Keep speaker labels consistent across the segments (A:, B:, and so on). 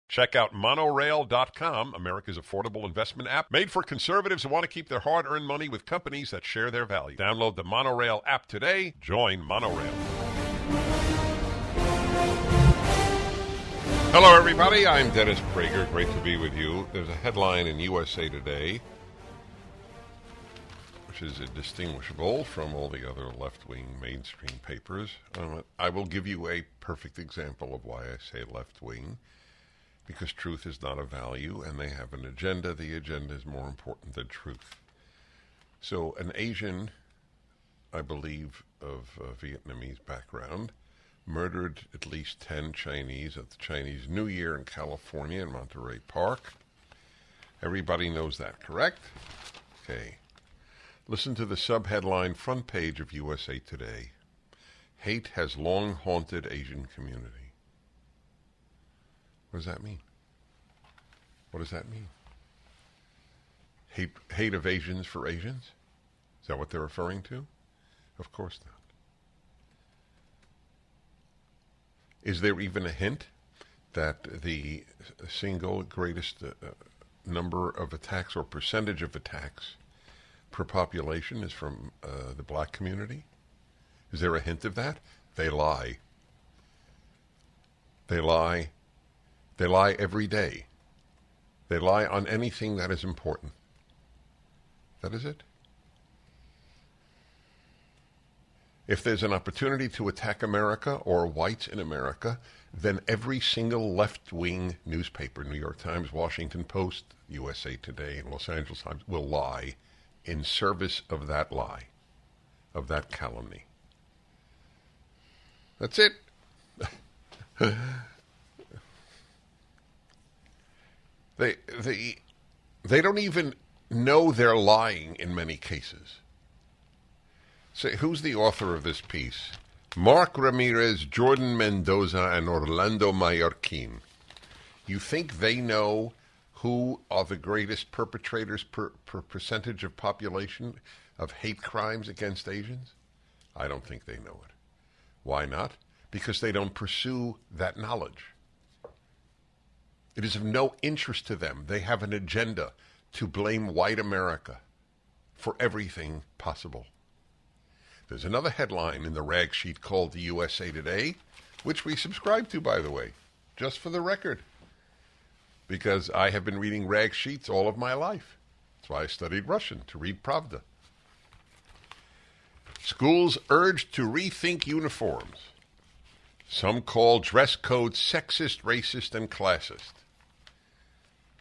A: Check out monorail.com, America's affordable investment app, made for conservatives who want to keep their hard-earned money with companies that share their values. Download the Monorail app today. Join Monorail. Hello, everybody. I'm Dennis Prager. Great to be with you. There's a headline in USA Today, which is distinguishable from all the other left-wing mainstream papers. I will give you a perfect example of why I say left-wing. Because truth is not a value, and they have an agenda. The agenda is more important than truth. So an Asian, I believe, of Vietnamese background, murdered at least 10 Chinese at the Chinese New Year in California in Monterrey Park. Everybody knows that, correct? Okay. Listen to the subheadline front page of USA Today. Hate has long haunted Asian community. What does that mean? What does that mean? Hate of Asians for Asians? Is that what they're referring to? Of course not. Is there even a hint that the single greatest number of attacks or percentage of attacks per population is from the black community? Is there a hint of that? They lie. They lie. They lie every day. They lie on anything that is important. That is it. If there's an opportunity to attack America or whites in America, then every single left-wing newspaper, New York Times, Washington Post, USA Today, and Los Angeles Times, will lie in service of that lie, of that calumny. That's it. They don't even know they're lying in many cases. So who's the author of this piece? Mark Ramirez, Jordan Mendoza, and Orlando Mallorquin. You think they know who are the greatest perpetrators per percentage of population of hate crimes against Asians? I don't think they know it. Why not? Because they don't pursue that knowledge. It is of no interest to them. They have an agenda to blame white America for everything possible. There's another headline in the rag sheet called the USA Today, which we subscribe to, by the way, just for the record, because I have been reading rag sheets all of my life. That's why I studied Russian, to read Pravda. Schools urged to rethink uniforms. Some call dress code sexist, racist, and classist.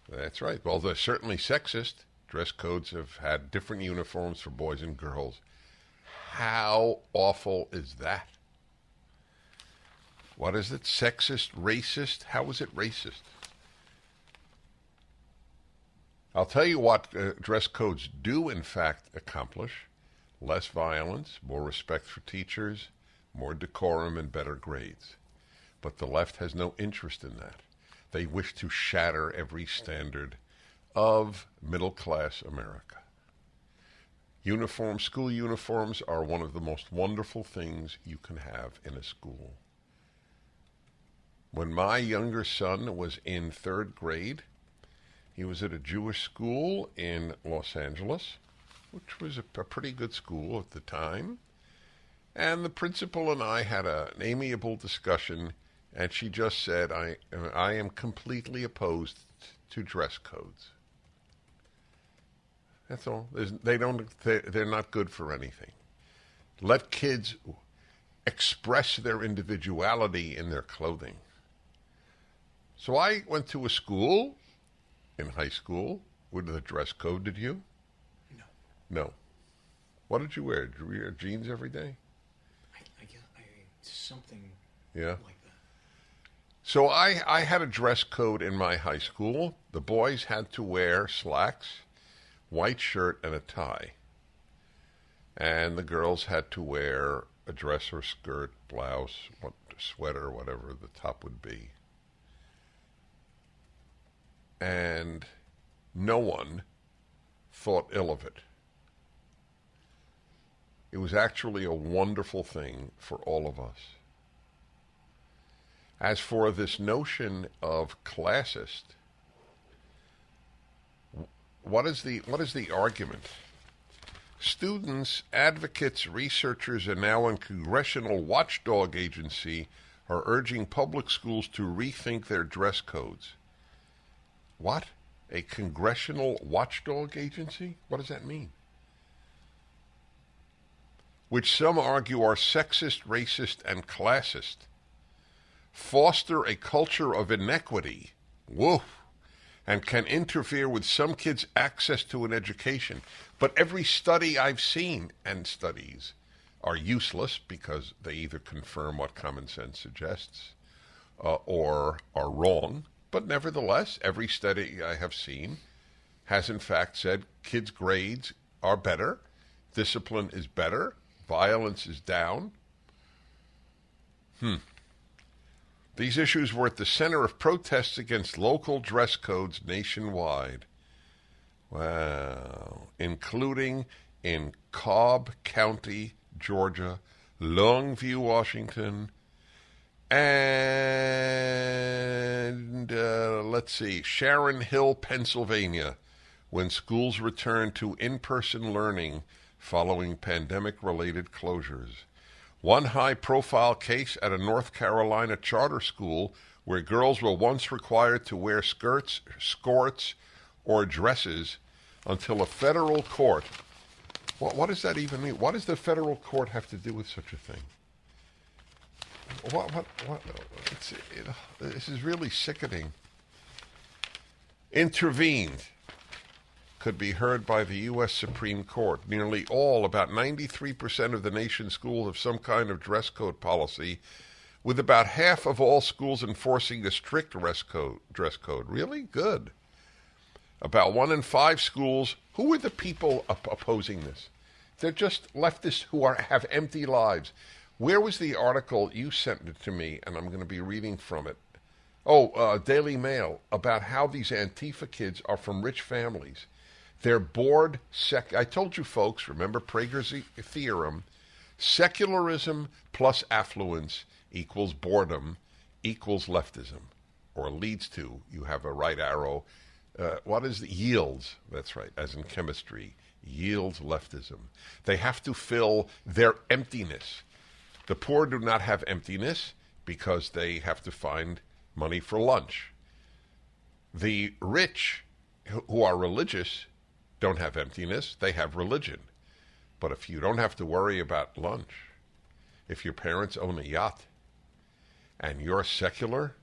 A: That's right. Well, they're certainly sexist. Dress codes have had different uniforms for boys and girls. How awful is that? What is it? Sexist, racist? How is it racist? I'll tell you what dress codes do, in fact, accomplish. Less violence, more respect for teachers, more decorum, and better grades. But the left has no interest in that. They wish to shatter every standard of middle-class America. School uniforms are one of the most wonderful things you can have in a school. When my younger son was in third grade, he was at a Jewish school in Los Angeles, which was a pretty good school at the time. And the principal and I had an amiable discussion, and she just said, I am completely opposed to dress codes. That's all. They're not good for anything. Let kids express their individuality in their clothing. So I went to a school in high school with a dress code. Did you? No. What did you wear? Did you wear jeans every day?
B: I guess something
A: like
B: that.
A: So I had a dress code in my high school. The boys had to wear slacks, white shirt, and a tie. And the girls had to wear a dress or skirt, blouse, sweater, whatever the top would be. And no one thought ill of it. It was actually a wonderful thing for all of us. As for this notion of classist, what is the argument? Students, advocates, researchers, and now a congressional watchdog agency are urging public schools to rethink their dress codes. What? A congressional watchdog agency? What does that mean? Which some argue are sexist, racist, and classist. Foster a culture of inequity. Woof. And can interfere with some kids' access to an education. But every study I've seen, and studies, are useless because they either confirm what common sense suggests or are wrong. But nevertheless, every study I have seen has in fact said kids' grades are better, discipline is better, violence is down. These issues were at the center of protests against local dress codes nationwide. Wow. Including in Cobb County, Georgia, Longview, Washington, and Sharon Hill, Pennsylvania, when schools return to in-person learning following pandemic-related closures. One high-profile case at a North Carolina charter school where girls were once required to wear skirts, skirts, or dresses until a federal court. What does that even mean? What does the federal court have to do with such a thing? This is really sickening. Intervened. Could be heard by the U.S. Supreme Court. Nearly all, about 93% of the nation's schools have some kind of dress code policy, with about half of all schools enforcing a strict dress code. Really? Good. About 1 in 5 schools. Who are the people opposing this? They're just leftists who have empty lives. Where was the article? You sent it to me, and I'm going to be reading from it. Daily Mail, about how these AntiFa kids are from rich families. They're bored. I told you folks, remember Prager's theorem, secularism plus affluence equals boredom equals leftism, or leads to, you have a right arrow. What is the yields? That's right, as in chemistry, yields leftism. They have to fill their emptiness. The poor do not have emptiness because they have to find money for lunch. The rich, who are religious, don't have emptiness. They have religion. But if you don't have to worry about lunch, if your parents own a yacht, and you're secular,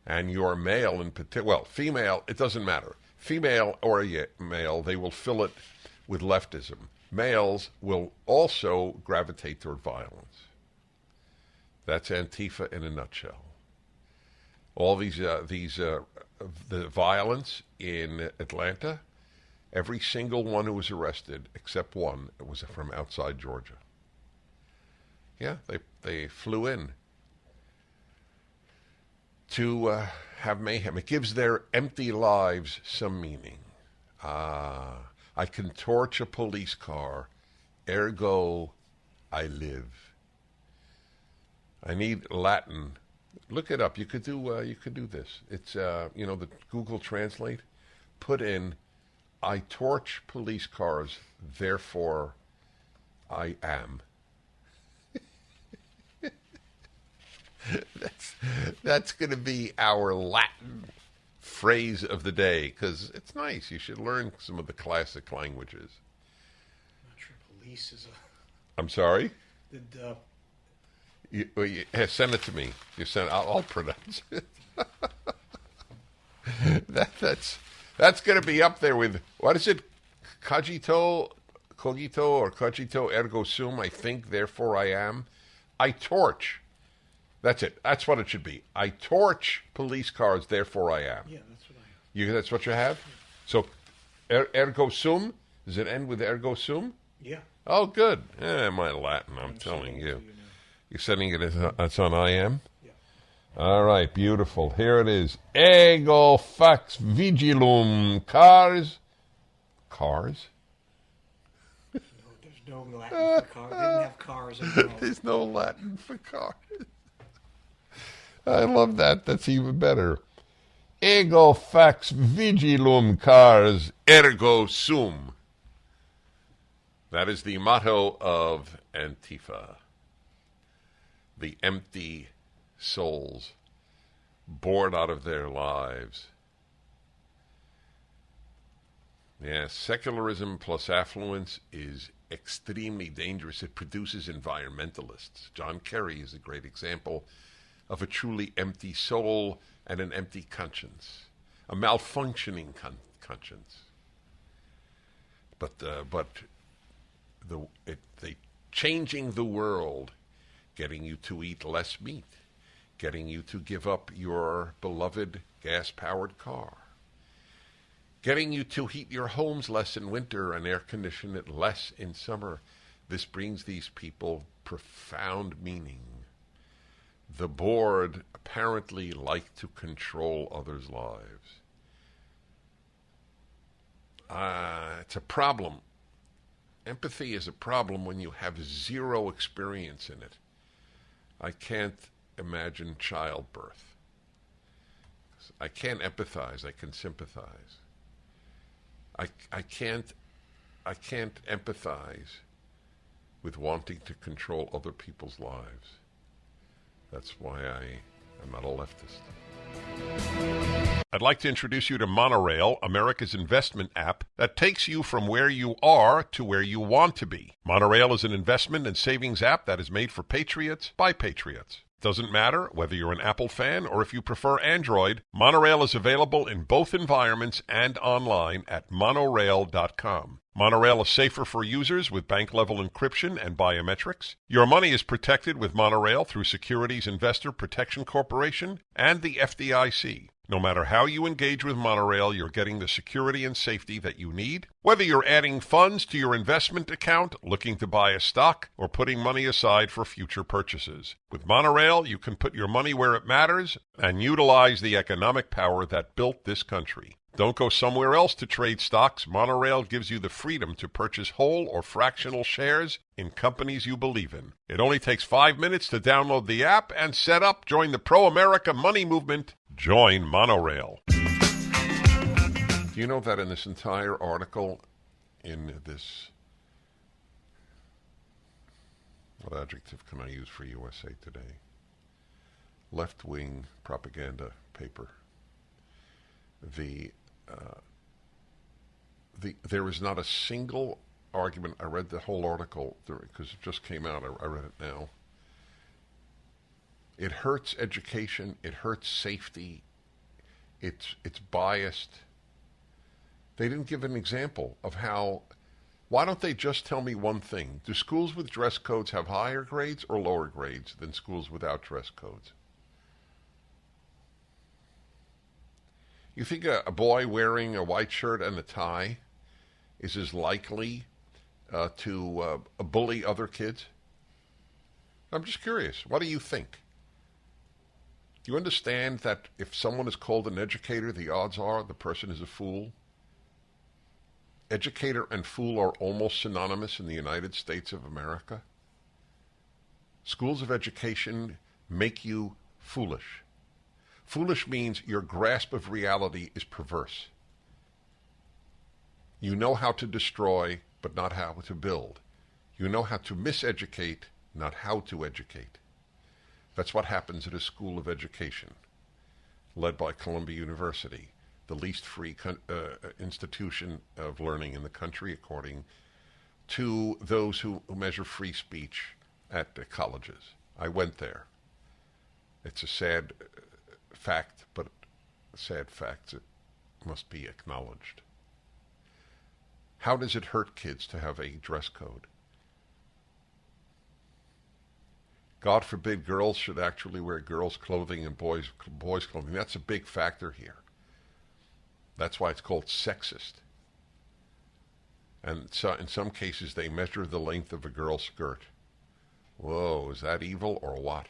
A: and you're male in particular, well, female, it doesn't matter. Female or male, they will fill it with leftism. Males will also gravitate toward violence. That's Antifa in a nutshell. All the violence in Atlanta, every single one who was arrested, except one, was from outside Georgia. Yeah, they flew in to have mayhem. It gives their empty lives some meaning. I can torch a police car, ergo I live. I need Latin. Look it up. You could do this. It's the Google Translate. Put in, I torch police cars, therefore I am. That's going to be our Latin phrase of the day, because it's nice. You should learn some of the classic languages.
B: I'm not sure police is a...
A: I'm sorry?
B: Send
A: it to me. I'll pronounce it. That's going to be up there with, what is it? Cogito ergo sum, I think, therefore I am. I torch. That's it. That's what it should be. I torch police cars, therefore I am.
B: Yeah, that's what I have.
A: That's what you have? Yeah. So, ergo sum? Does it end with ergo sum?
B: Yeah.
A: Oh, good. My Latin, I'm telling you. You're sending it it's on I am?
B: Yeah.
A: All right, beautiful. Here it is. Ego fax vigilum cars. Cars?
B: There's no Latin for cars. They didn't have cars in Rome.
A: There's no Latin for cars. I love that. That's even better. Ego fax vigilum cars ergo sum. That is the motto of AntiFa. The empty souls, bored out of their lives. Yeah, secularism plus affluence is extremely dangerous. It produces environmentalists. John Kerry is a great example of a truly empty soul and an empty conscience, a malfunctioning conscience. But changing the world, getting you to eat less meat, getting you to give up your beloved gas-powered car, getting you to heat your homes less in winter and air condition it less in summer. This brings these people profound meaning. The bored apparently like to control others' lives. It's a problem. Empathy is a problem when you have zero experience in it. I can't imagine childbirth. I can't empathize. I can sympathize. I can't empathize with wanting to control other people's lives. That's why I am not a leftist. I'd like to introduce you to Monorail, America's investment app that takes you from where you are to where you want to be. Monorail is an investment and savings app that is made for patriots by patriots. Doesn't matter whether you're an Apple fan or if you prefer Android, Monorail is available in both environments and online at monorail.com. Monorail is safer for users with bank-level encryption and biometrics. Your money is protected with Monorail through Securities Investor Protection Corporation and the FDIC. No matter how you engage with Monorail, you're getting the security and safety that you need. Whether you're adding funds to your investment account, looking to buy a stock, or putting money aside for future purchases. With Monorail, you can put your money where it matters and utilize the economic power that built this country. Don't go somewhere else to trade stocks. Monorail gives you the freedom to purchase whole or fractional shares in companies you believe in. It only takes 5 minutes to download the app and set up. Join the pro-America money movement. Join Monorail. Do you know that in this entire article, in this, what adjective can I use for USA Today? Left-wing propaganda paper. There is not a single argument. I read the whole article because it just came out. I read it now. It hurts education. It hurts safety. It's biased. They didn't give an example of how. Why don't they just tell me one thing? Do schools with dress codes have higher grades or lower grades than schools without dress codes? You think a boy wearing a white shirt and a tie is as likely to bully other kids? I'm just curious. What do you think? Do you understand that if someone is called an educator, the odds are the person is a fool? Educator and fool are almost synonymous in the United States of America. Schools of education make you foolish. Foolish means your grasp of reality is perverse. You know how to destroy, but not how to build. You know how to miseducate, not how to educate. That's what happens at a school of education, led by Columbia University, the least free institution of learning in the country, according to those who measure free speech at the colleges. I went there. It's a sad fact, but sad facts it must be acknowledged. How does it hurt kids to have a dress code? God forbid girls should actually wear girls' clothing and boys' clothing. That's a big factor here. That's why it's called sexist. And so in some cases they measure the length of a girl's skirt. Whoa, is that evil or what?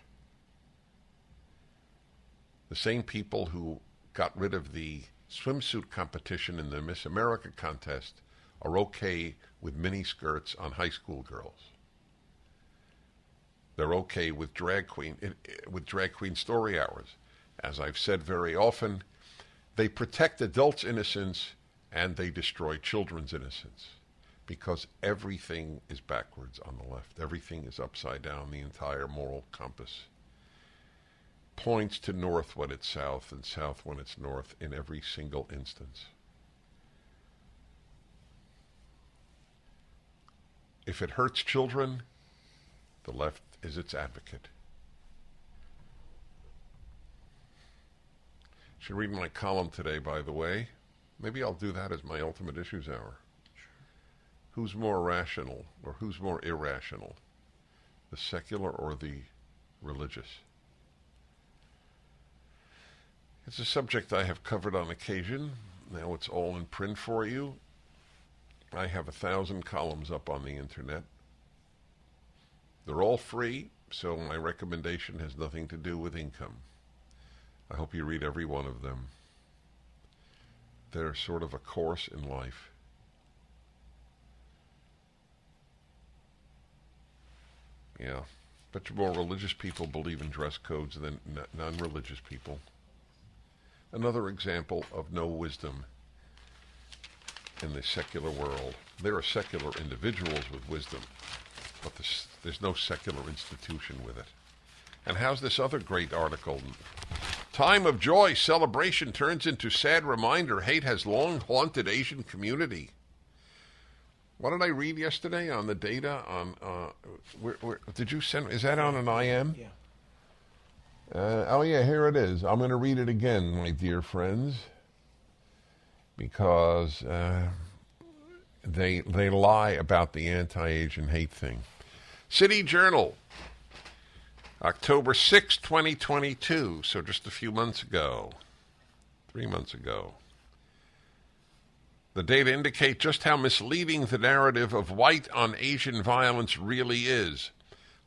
A: The same people who got rid of the swimsuit competition in the Miss America contest are okay with mini skirts on high school girls. They're okay with drag queen story hours. As I've said very often, they protect adults' innocence and they destroy children's innocence, because everything is backwards on the left. Everything is upside down. The entire moral compass points to north when it's south and south when it's north in every single instance. If it hurts children, the left is its advocate. Should read my column today, by the way. Maybe I'll do that as my Ultimate Issues Hour.
B: Sure.
A: Who's more rational or who's more irrational? The secular or the religious? It's a subject I have covered on occasion. Now it's all in print for you. I have 1,000 columns up on the internet. They're all free, so my recommendation has nothing to do with income. I hope you read every one of them. They're sort of a course in life. Yeah, but more religious people believe in dress codes than non-religious people. Another example of no wisdom in the secular world. There are secular individuals with wisdom, but there's no secular institution with it. And how's this other great article? Time of joy, celebration turns into sad reminder. Hate has long haunted Asian community. What did I read yesterday on the data on? Did you send? Is that on an IM?
B: Yeah.
A: Oh yeah, here it is. I'm going to read it again, my dear friends, because they lie about the anti-Asian hate thing. City Journal, October 6, 2022, so just a few months ago, 3 months ago. The data indicate just how misleading the narrative of white on Asian violence really is.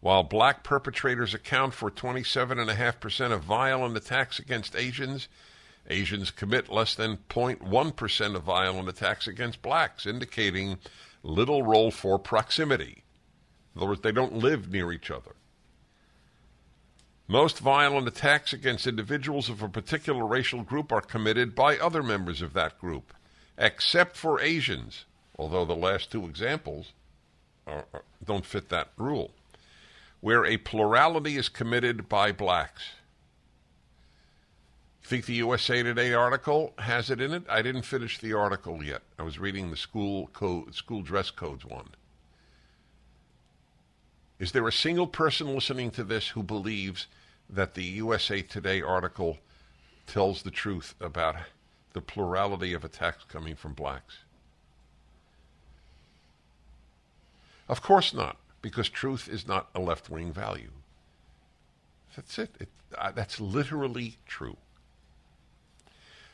A: While black perpetrators account for 27.5% of violent attacks against Asians, Asians commit less than 0.1% of violent attacks against blacks, indicating little role for proximity. In other words, they don't live near each other. Most violent attacks against individuals of a particular racial group are committed by other members of that group, except for Asians, although the last two examples don't fit that rule, where a plurality is committed by blacks. Think the USA Today article has it in it? I didn't finish the article yet. I was reading the school dress codes one. Is there a single person listening to this who believes that the USA Today article tells the truth about the plurality of attacks coming from blacks? Of course not, because truth is not a left-wing value. That's it. That's literally true.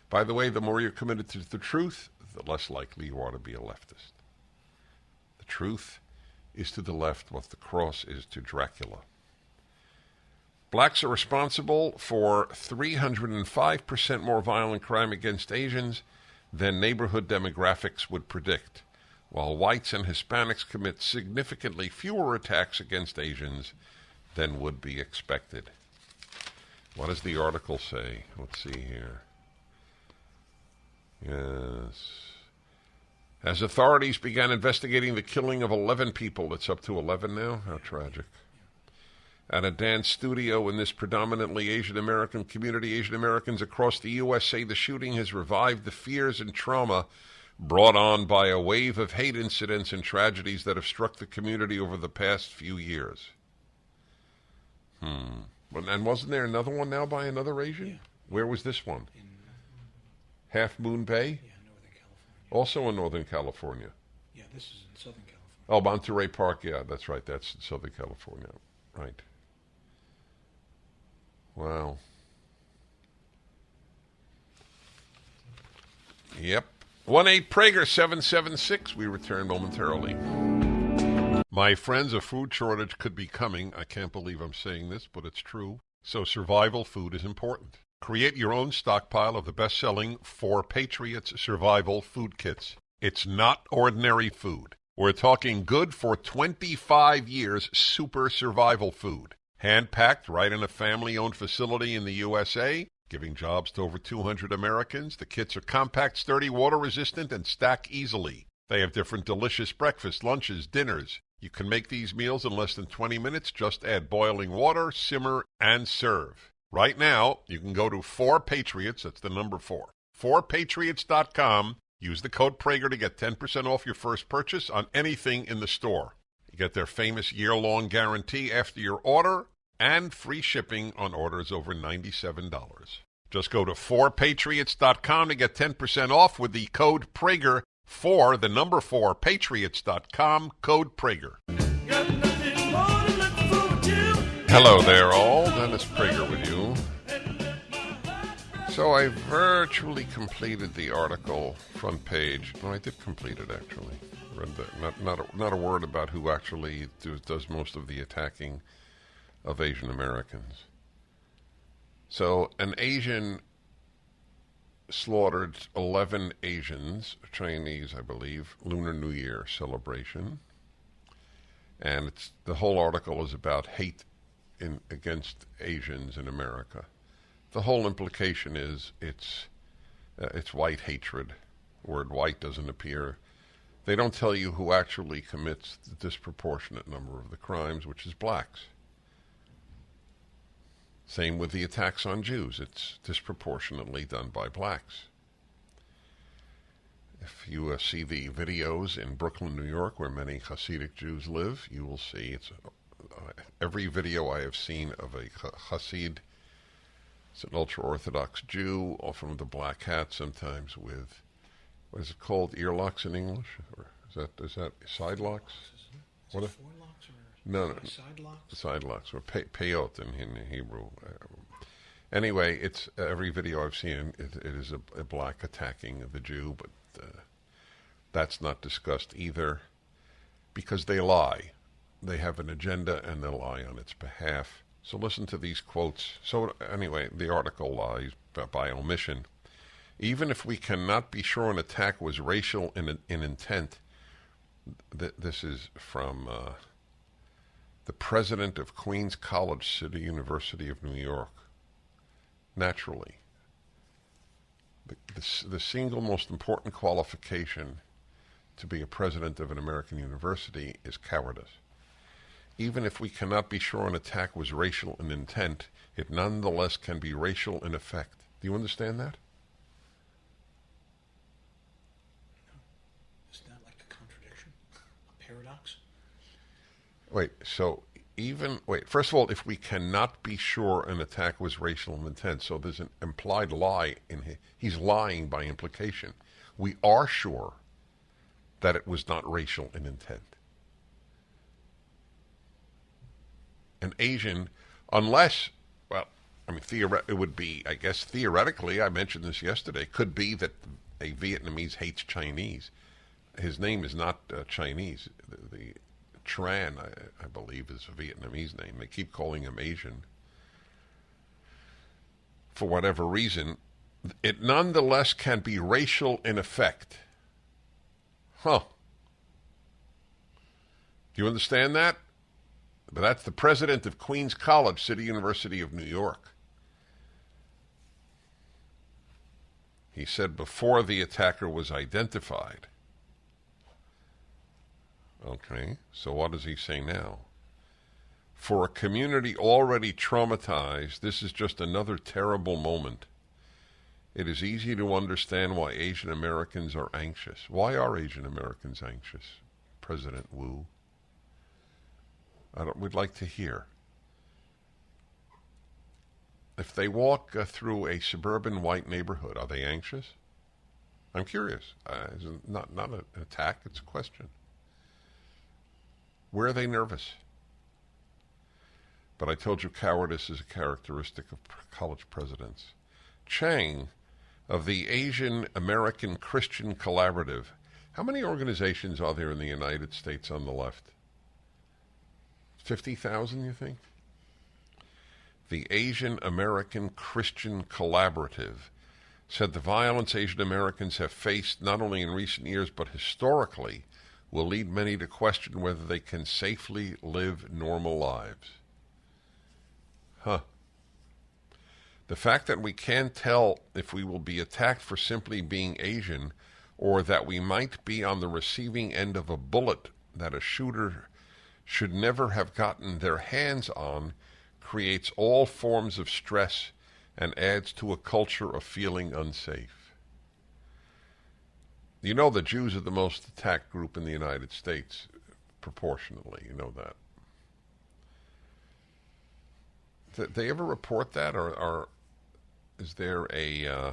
A: By the way, the more you're committed to the truth, the less likely you are to be a leftist. The truth is to the left what the cross is to Dracula. Blacks are responsible for 305% more violent crime against Asians than neighborhood demographics would predict, while whites and Hispanics commit significantly fewer attacks against Asians than would be expected. What does the article say? Let's see here. Yes. As authorities began investigating the killing of 11 people, it's up to 11 now? How tragic. At a dance studio in this predominantly Asian American community, Asian Americans across the U.S. say the shooting has revived the fears and trauma brought on by a wave of hate incidents and tragedies that have struck the community over the past few years. And wasn't there another one now by another Asian?
B: Yeah.
A: Where was this one? In Half Moon Bay?
B: Yeah, Northern California.
A: Also in Northern California.
B: Yeah, this is in Southern California.
A: Oh, Monterrey Park, yeah, that's right. That's in Southern California. Right. Wow. Yep. 1-8-PRAGER-776. We return momentarily. My friends, a food shortage could be coming. I can't believe I'm saying this, but it's true. So survival food is important. Create your own stockpile of the best-selling 4 Patriots Survival Food Kits. It's not ordinary food. We're talking good for 25 years super survival food. Hand-packed right in a family-owned facility in the USA, giving jobs to over 200 Americans. The kits are compact, sturdy, water-resistant, and stack easily. They have different delicious breakfasts, lunches, dinners. You can make these meals in less than 20 minutes. Just add boiling water, simmer, and serve. Right now, you can go to 4Patriots, that's the number 4, 4Patriots.com. Use the code Prager to get 10% off your first purchase on anything in the store. You get their famous year-long guarantee after your order and free shipping on orders over $97. Just go to 4Patriots.com to get 10% off with the code Prager. 4, the number 4, Patriots.com, code Prager. Hello there all, Dennis Prager with you. So I virtually completed the article, front page. No, I did complete it actually. Read that. Not a word about who actually does most of the attacking of Asian Americans. So an Asian slaughtered 11 Asians, Chinese, I believe, Lunar New Year celebration. And the whole article is about hate against Asians in America. The whole implication is it's white hatred. The word white doesn't appear. They don't tell you who actually commits the disproportionate number of the crimes, which is blacks. Same with the attacks on Jews. It's disproportionately done by blacks. If you see the videos in Brooklyn, New York, where many Hasidic Jews live, you will see every video I have seen of a Hasid. It's an ultra-Orthodox Jew, often with a black hat, sometimes with, what is it called, earlocks in English? Or is that side locks?
B: Is it forelocks or
A: no,
B: side locks?
A: Side locks, or peyot in Hebrew. Anyway, it's every video I've seen, it is a black attacking of the Jew, but that's not discussed either, because they lie. They have an agenda and they lie on its behalf. So listen to these quotes. So anyway, the article lies by omission. Even if we cannot be sure an attack was racial in intent, this is from the president of Queens College, City University of New York. Naturally, the single most important qualification to be a president of an American university is cowardice. Even if we cannot be sure an attack was racial in intent, it nonetheless can be racial in effect. Do you understand that?
B: Isn't that like a contradiction? A paradox?
A: First of all, if we cannot be sure an attack was racial in intent, so there's an implied lie he's lying by implication. We are sure that it was not racial in intent. An Asian, unless, it would be, I guess, theoretically, I mentioned this yesterday, could be that a Vietnamese hates Chinese. His name is not Chinese. The Tran, I believe, is a Vietnamese name. They keep calling him Asian. For whatever reason, it nonetheless can be racial in effect. Huh. Do you understand that? But that's the president of Queens College, City University of New York. He said before the attacker was identified. Okay, so what does he say now? For a community already traumatized, this is just another terrible moment. It is easy to understand why Asian Americans are anxious. Why are Asian Americans anxious, President Wu? We'd like to hear. If they walk through a suburban white neighborhood, are they anxious? I'm curious. It's not an attack, it's a question. Where are they nervous? But I told you cowardice is a characteristic of college presidents. Chang of the Asian American Christian Collaborative. How many organizations are there in the United States on the left? 50,000, you think? The Asian American Christian Collaborative said the violence Asian Americans have faced not only in recent years but historically will lead many to question whether they can safely live normal lives. Huh. The fact that we can't tell if we will be attacked for simply being Asian, or that we might be on the receiving end of a bullet that a shooter should never have gotten their hands on, creates all forms of stress and adds to a culture of feeling unsafe. You know the Jews are the most attacked group in the United States, proportionately. You know that. Did they ever report that, or is there a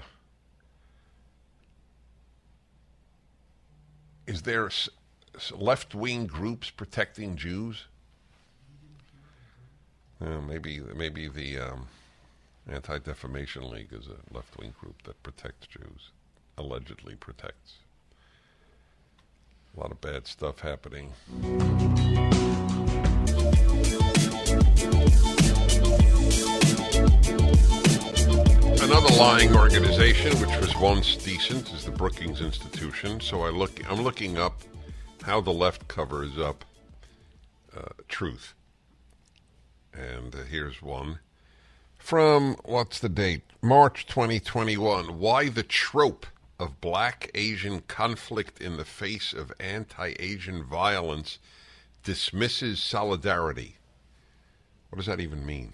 A: is there left-wing groups protecting Jews? Maybe the Anti-Defamation League is a left-wing group that protects Jews, allegedly protects. A lot of bad stuff happening. Another lying organization, which was once decent, is the Brookings Institution. So I'm looking up how the left covers up truth. And here's one from, what's the date? March 2021. Why the trope of black-Asian conflict in the face of anti-Asian violence dismisses solidarity. What does that even mean?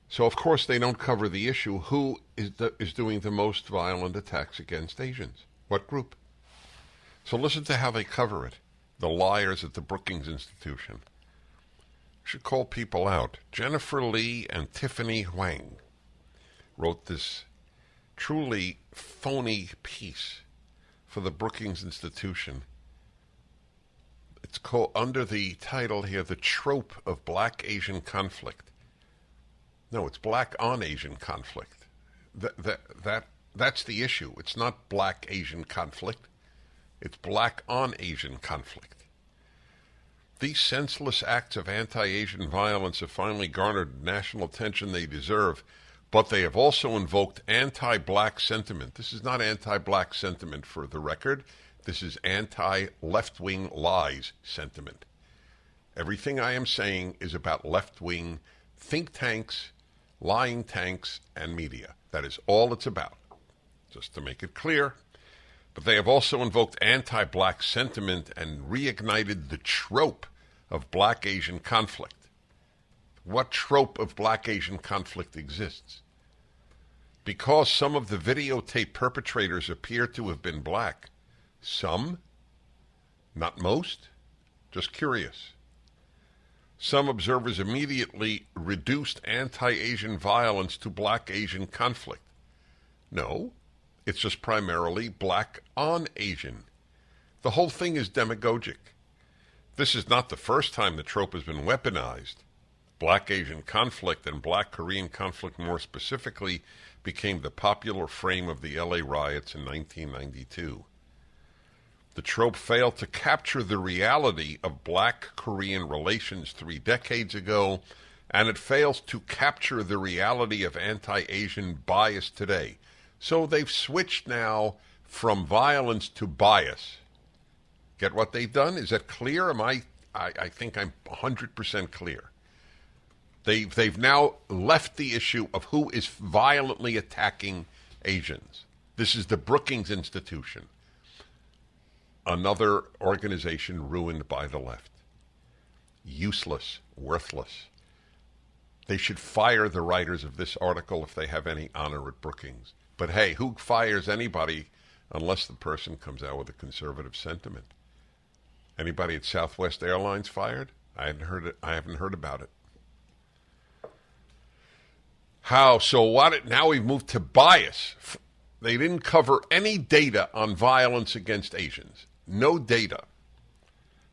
A: So, of course, they don't cover the issue. Who is doing the most violent attacks against Asians? What group? So listen to how they cover it. The liars at the Brookings Institution. We should call people out. Jennifer Lee and Tiffany Huang wrote this truly phony piece for the Brookings Institution. It's called, under the title here, The Trope of Black-Asian Conflict. No, it's black-on-Asian conflict. That's the issue. It's not black-Asian conflict. It's black-on-Asian conflict. These senseless acts of anti-Asian violence have finally garnered national attention they deserve, but they have also invoked anti-black sentiment. This is not anti-black sentiment, for the record. This is anti-left-wing lies sentiment. Everything I am saying is about left-wing think tanks, lying tanks, and media. That is all it's about, just to make it clear. But they have also invoked anti-black sentiment and reignited the trope of black-Asian conflict. What trope of black-Asian conflict exists? Because some of the videotape perpetrators appear to have been black. Some? Not most? Just curious. Some observers immediately reduced anti-Asian violence to black-Asian conflict. No, it's just primarily black-on-Asian. The whole thing is demagogic. This is not the first time the trope has been weaponized. Black-Asian conflict, and Black-Korean conflict more specifically, became the popular frame of the LA riots in 1992. The trope failed to capture the reality of Black-Korean relations 3 decades ago, and it fails to capture the reality of anti-Asian bias today. So they've switched now from violence to bias. Get what they've done? Is that clear? I think I'm 100% clear. They've now left the issue of who is violently attacking Asians. This is the Brookings Institution, another organization ruined by the left. Useless, worthless. They should fire the writers of this article if they have any honor at Brookings. But hey, who fires anybody unless the person comes out with a conservative sentiment? Anybody at Southwest Airlines fired? I haven't heard about it. How? So what? Now we've moved to bias. They didn't cover any data on violence against Asians. No data.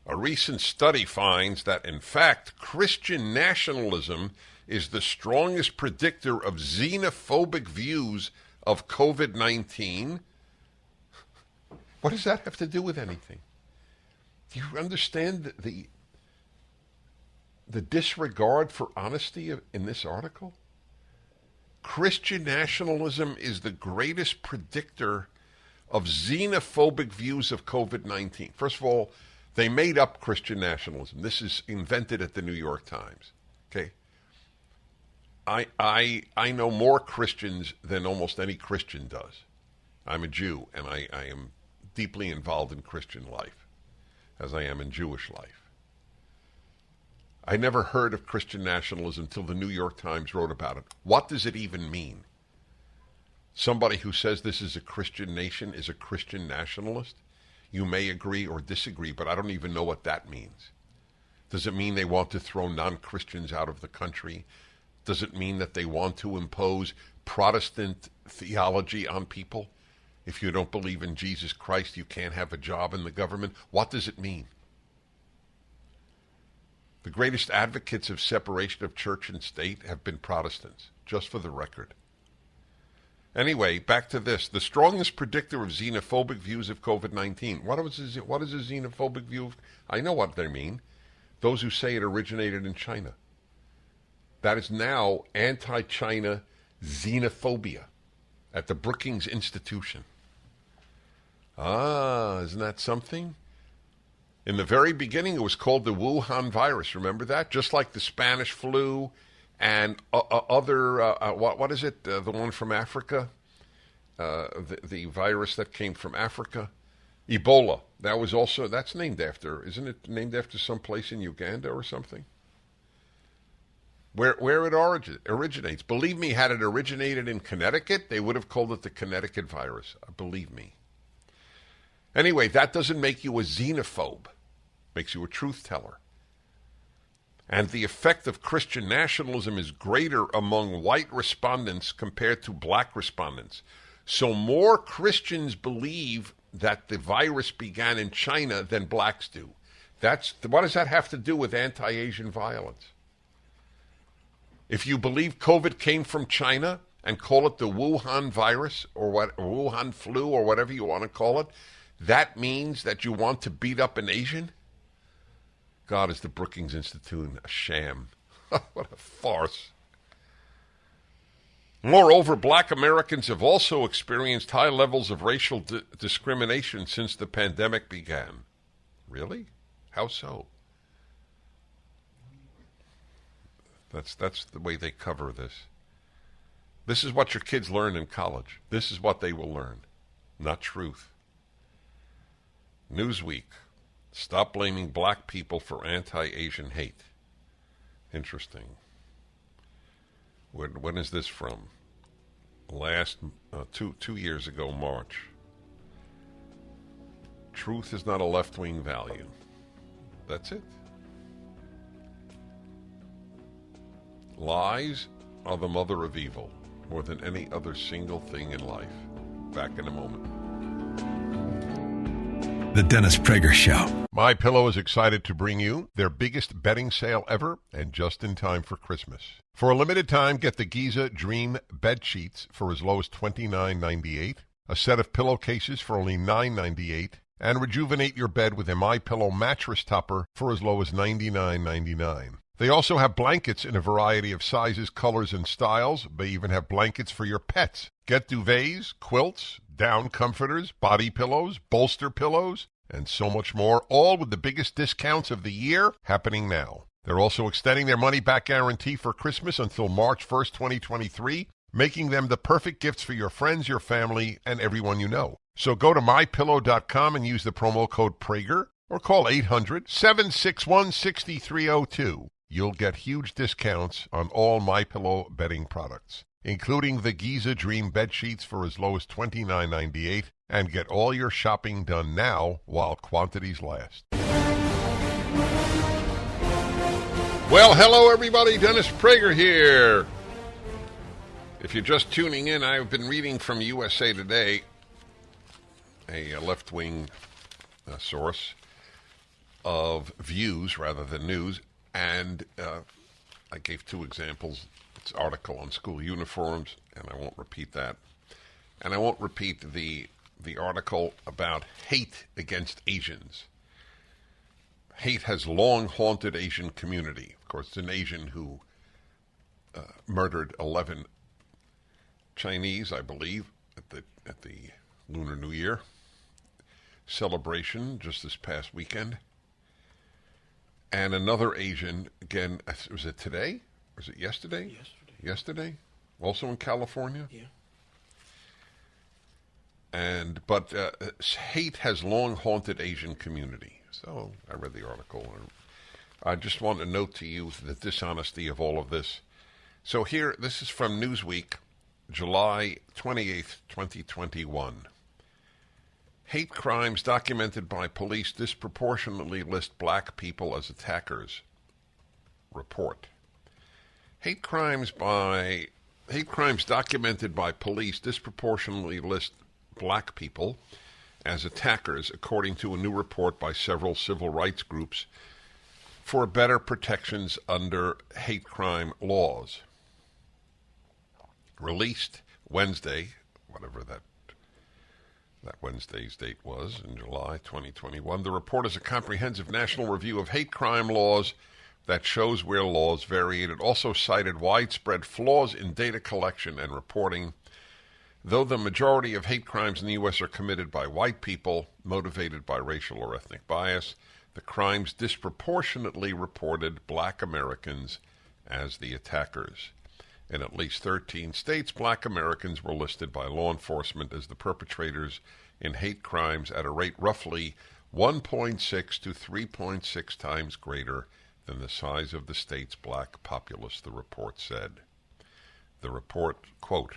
A: A recent study finds that, in fact, Christian nationalism is the strongest predictor of xenophobic views of COVID-19. What does that have to do with anything? Do you understand the disregard for honesty in this article? Christian nationalism is the greatest predictor of xenophobic views of COVID-19. First of all, They made up Christian nationalism. This is invented at the New York Times. Okay. I know more Christians than almost any Christian does. I'm a Jew, and I am deeply involved in Christian life, as I am in Jewish life. I never heard of Christian nationalism until the New York Times wrote about it. What does it even mean? Somebody who says this is a Christian nation is a Christian nationalist? You may agree or disagree, but I don't even know what that means. Does it mean they want to throw non-Christians out of the country? Does it mean that they want to impose Protestant theology on people? If you don't believe in Jesus Christ, you can't have a job in the government. What does it mean? The greatest advocates of separation of church and state have been Protestants, just for the record. Anyway, back to this. The strongest predictor of xenophobic views of COVID-19. What is a xenophobic view? I know what they mean. Those who say it originated in China. That is now anti-China xenophobia at the Brookings Institution. Isn't that something? In the very beginning, it was called the Wuhan virus. Remember that? Just like the Spanish flu and other, what is it? The one from Africa? The virus that came from Africa? Ebola. That's named after, isn't it named after some place in Uganda or something? Where it originates. Believe me, had it originated in Connecticut, they would have called it the Connecticut virus. Believe me. Anyway, that doesn't make you a xenophobe. Makes you a truth teller. And the effect of Christian nationalism is greater among white respondents compared to black respondents. So more Christians believe that the virus began in China than blacks do. What does that have to do with anti-Asian violence? If you believe COVID came from China and call it the Wuhan virus or Wuhan flu or whatever you want to call it, that means that you want to beat up an Asian? God, is the Brookings Institute a sham? What a farce. Moreover, black Americans have also experienced high levels of racial discrimination since the pandemic began. Really? How so? That's the way they cover this. This is what your kids learn in college. This is what they will learn, not truth. Newsweek. Stop blaming black people for anti-Asian hate. Interesting. When is this from? Last 2 years ago, March. Truth is not a left-wing value. That's it. Lies are the mother of evil, more than any other single thing in life. Back in a moment.
C: The Dennis Prager Show.
A: My Pillow is excited to bring you their biggest bedding sale ever, and just in time for Christmas. For a limited time, get the Giza Dream bed sheets for as low as $29.98, a set of pillowcases for only $9.98, and rejuvenate your bed with a My Pillow mattress topper for as low as $99.99. They also have blankets in a variety of sizes, colors, and styles. They even have blankets for your pets. Get duvets, quilts, down comforters, body pillows, bolster pillows, and so much more, all with the biggest discounts of the year happening now. They're also extending their money-back guarantee for Christmas until March 1st, 2023, making them the perfect gifts for your friends, your family, and everyone you know. So go to MyPillow.com and use the promo code Prager, or call 800-761-6302. You'll get huge discounts on all MyPillow bedding products, including the Giza Dream bed sheets for as low as $29.98, and get all your shopping done now while quantities last. Well, hello everybody, Dennis Prager here. If you're just tuning in, I've been reading from USA Today, a left-wing source of views rather than news, and I gave two examples. It's an article on school uniforms, and I won't repeat that. And I won't repeat the article about hate against Asians. Hate has long haunted Asian community. Of course, it's an Asian who murdered 11 Chinese, I believe, at the Lunar New Year celebration just this past weekend. and another Asian, again, was it today? Was it yesterday?
B: Yesterday.
A: Yesterday? Also in California?
B: Yeah.
A: But hate has long haunted Asian community. So I read the article. I just want to note to you the dishonesty of all of this. So here, this is from Newsweek, July 28th, 2021. Hate crimes documented by police disproportionately list black people as attackers. Report. Hate crimes documented by police disproportionately list black people as attackers, according to a new report by several civil rights groups for better protections under hate crime laws. Released Wednesday, whatever that Wednesday's date was, in July 2021, the report is a comprehensive national review of hate crime laws that shows where laws vary. It also cited widespread flaws in data collection and reporting. Though the majority of hate crimes in the U.S. are committed by white people motivated by racial or ethnic bias, the crimes disproportionately reported black Americans as the attackers. In at least 13 states, black Americans were listed by law enforcement as the perpetrators in hate crimes at a rate roughly 1.6 to 3.6 times greater than the size of the state's black populace, the report said. The report, quote,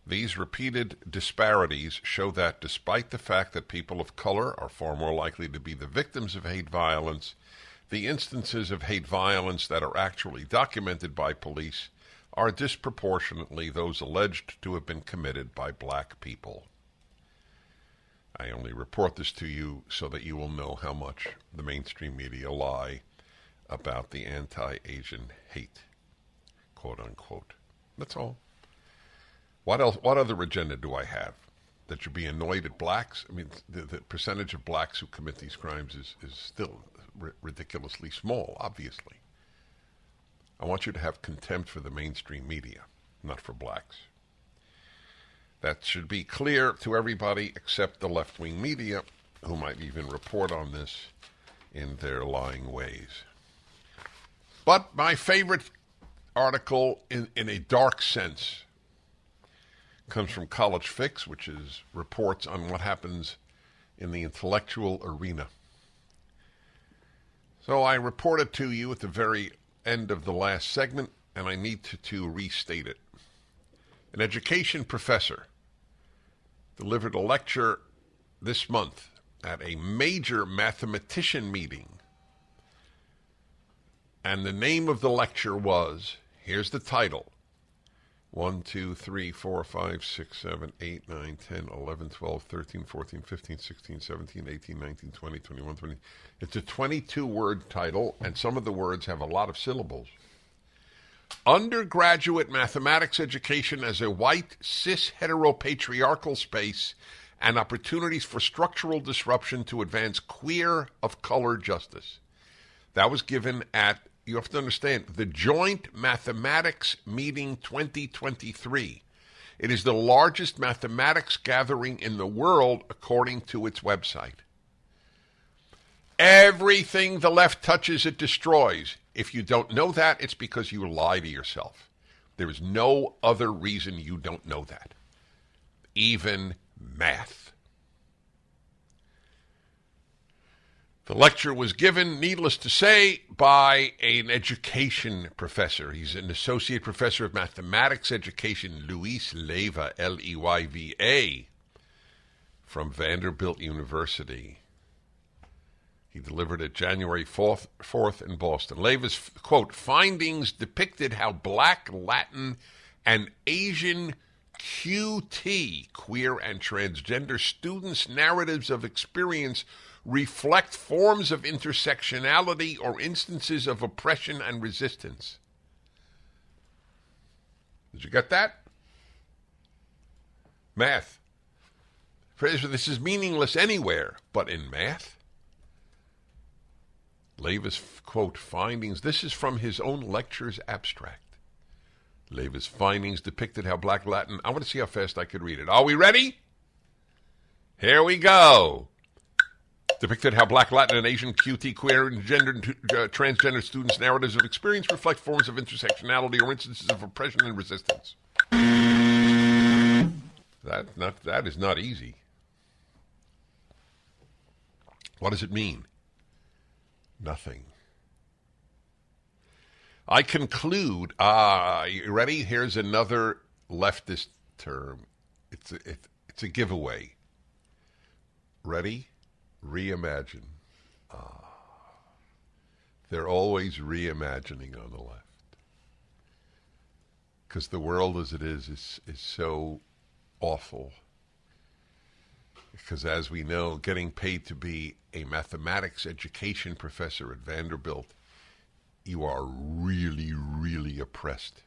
A: "These repeated disparities show that despite the fact that people of color are far more likely to be the victims of hate violence, the instances of hate violence that are actually documented by police are disproportionately those alleged to have been committed by black people." I only report this to you so that you will know how much the mainstream media lie about the anti-Asian hate, quote unquote. That's all. What else? What other agenda do I have? That you be annoyed at blacks? I mean, the percentage of blacks who commit these crimes is still ridiculously small, obviously. I want you to have contempt for the mainstream media, not for blacks. That should be clear to everybody except the left-wing media, who might even report on this in their lying ways. But my favorite article in a dark sense comes from College Fix, which is reports on what happens in the intellectual arena. So I reported to you at the very end of the last segment, and I need to restate it. An education professor delivered a lecture this month at a major mathematician meeting, and the name of the lecture was, here's the title, 1, 2, 3, 4, 5, 6, 7, 8, 9, 10, 11, 12, 13, 14, 15, 16, 17, 18, 19, 20, 21, 20. It's a 22-word title, and some of the words have a lot of syllables. Undergraduate mathematics education as a white, cis, heteropatriarchal space and opportunities for structural disruption to advance queer of color justice. That was given at, you have to understand, the Joint Mathematics Meeting 2023. It is the largest mathematics gathering in the world, according to its website. Everything the left touches, it destroys. If you don't know that, it's because you lie to yourself. There is no other reason you don't know that. Even math. The lecture was given, needless to say, by an education professor. He's an associate professor of mathematics education, Luis Leyva, Leyva, from Vanderbilt University. He delivered it January 4th in Boston. Leyva's, quote, findings depicted how Black, Latin, and Asian QT, queer and transgender students' narratives of experience reflect forms of intersectionality or instances of oppression and resistance. Did you get that? Math. This is meaningless anywhere, but in math? Leyva's, quote, findings, this is from his own lecture's abstract. Leyva's findings depicted how Black, Latin, I want to see how fast I could read it. Are we ready? Here we go. depicted how Black, Latin, and Asian, QT, queer, and transgender students' narratives of experience reflect forms of intersectionality or instances of oppression and resistance. That is not easy. What does it mean? Nothing. I conclude. You ready? Here's another leftist term. It's a giveaway. Ready? Reimagine. They're always reimagining on the left. Because the world as it is so awful. Because as we know, getting paid to be a mathematics education professor at Vanderbilt, you are really, really oppressed.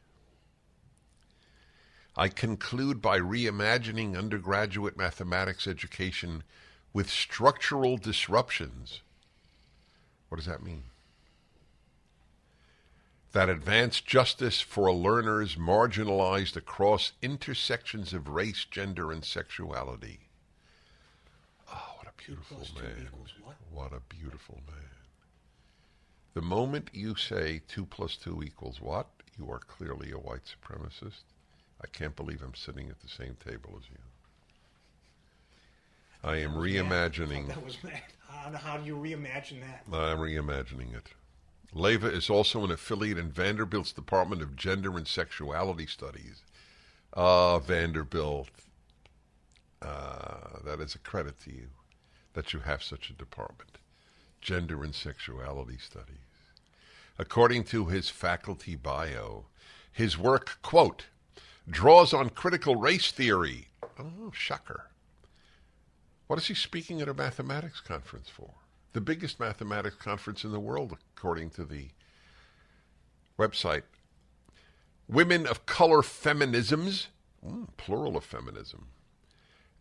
A: I conclude by reimagining undergraduate mathematics education with structural disruptions. What does that mean? That advance justice for learners marginalized across intersections of race, gender, and sexuality. Oh, what a beautiful man. What a beautiful man. The moment you say 2 + 2 = what? You are clearly a white supremacist. I can't believe I'm sitting at the same table as you. I am reimagining.
B: That was mad. How do you reimagine that?
A: I'm reimagining it. Leva is also an affiliate in Vanderbilt's Department of Gender and Sexuality Studies. Vanderbilt. That is a credit to you that you have such a department. Gender and Sexuality Studies. According to his faculty bio, his work, quote, draws on critical race theory. Oh, shocker. What is he speaking at a mathematics conference for? The biggest mathematics conference in the world, according to the website. Women of color feminisms, plural of feminism,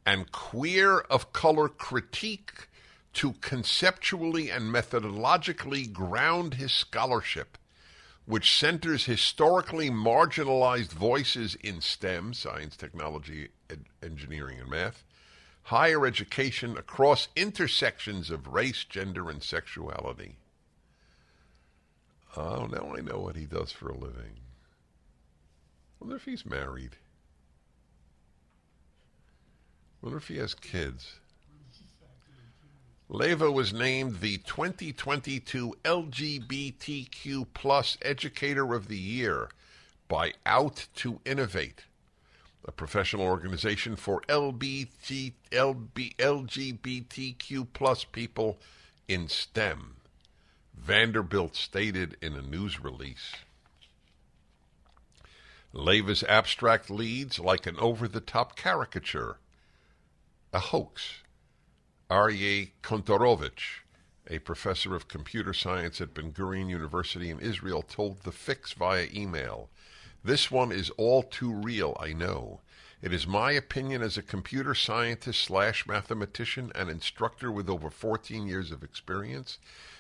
A: and queer of color critique to conceptually and methodologically ground his scholarship, which centers historically marginalized voices in STEM, science, technology, engineering, and math, higher education across intersections of race, gender, and sexuality. Oh, now I know what he does for a living. I wonder if he's married. I wonder if he has kids. Leva was named the 2022 LGBTQ plus Educator of the Year by Out to Innovate, a professional organization for LGBTQ plus people in STEM, Vanderbilt stated in a news release. Leva's abstract leads like an over-the-top caricature, a hoax. Aryeh Kontorovich, a professor of computer science at Ben Gurion University in Israel, told The Fix via email, "This one is all too real, I know. It is my opinion as a computer scientist / mathematician and instructor with over 14 years of experience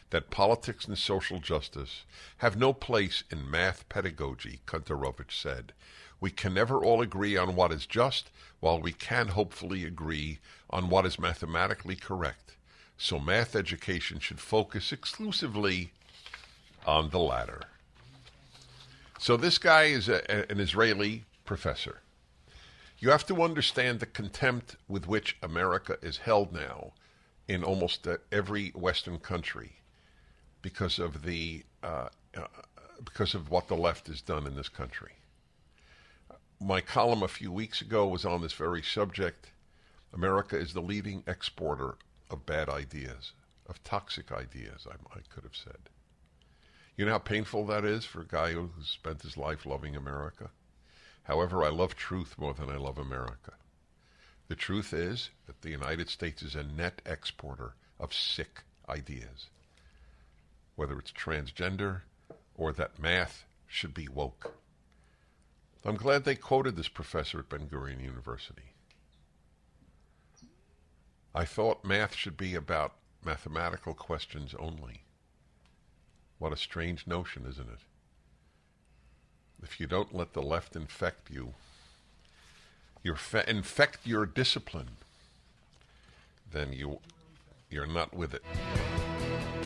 A: that politics and social justice have no place in math pedagogy," Kontorovich said. "We can never all agree on what is just, while we can hopefully agree on what is mathematically correct. So math education should focus exclusively on the latter." So this guy is an Israeli professor. You have to understand the contempt with which America is held now in almost every Western country because of what the left has done in this country. My column a few weeks ago was on this very subject. America is the leading exporter of bad ideas, of toxic ideas, I could have said. You know how painful that is for a guy who spent his life loving America? However, I love truth more than I love America. The truth is that the United States is a net exporter of sick ideas, whether it's transgender or that math should be woke. I'm glad they quoted this professor at Ben Gurion University. I thought math should be about mathematical questions only. What a strange notion, isn't it? If you don't let the left infect you, infect your discipline, then you you're not with it.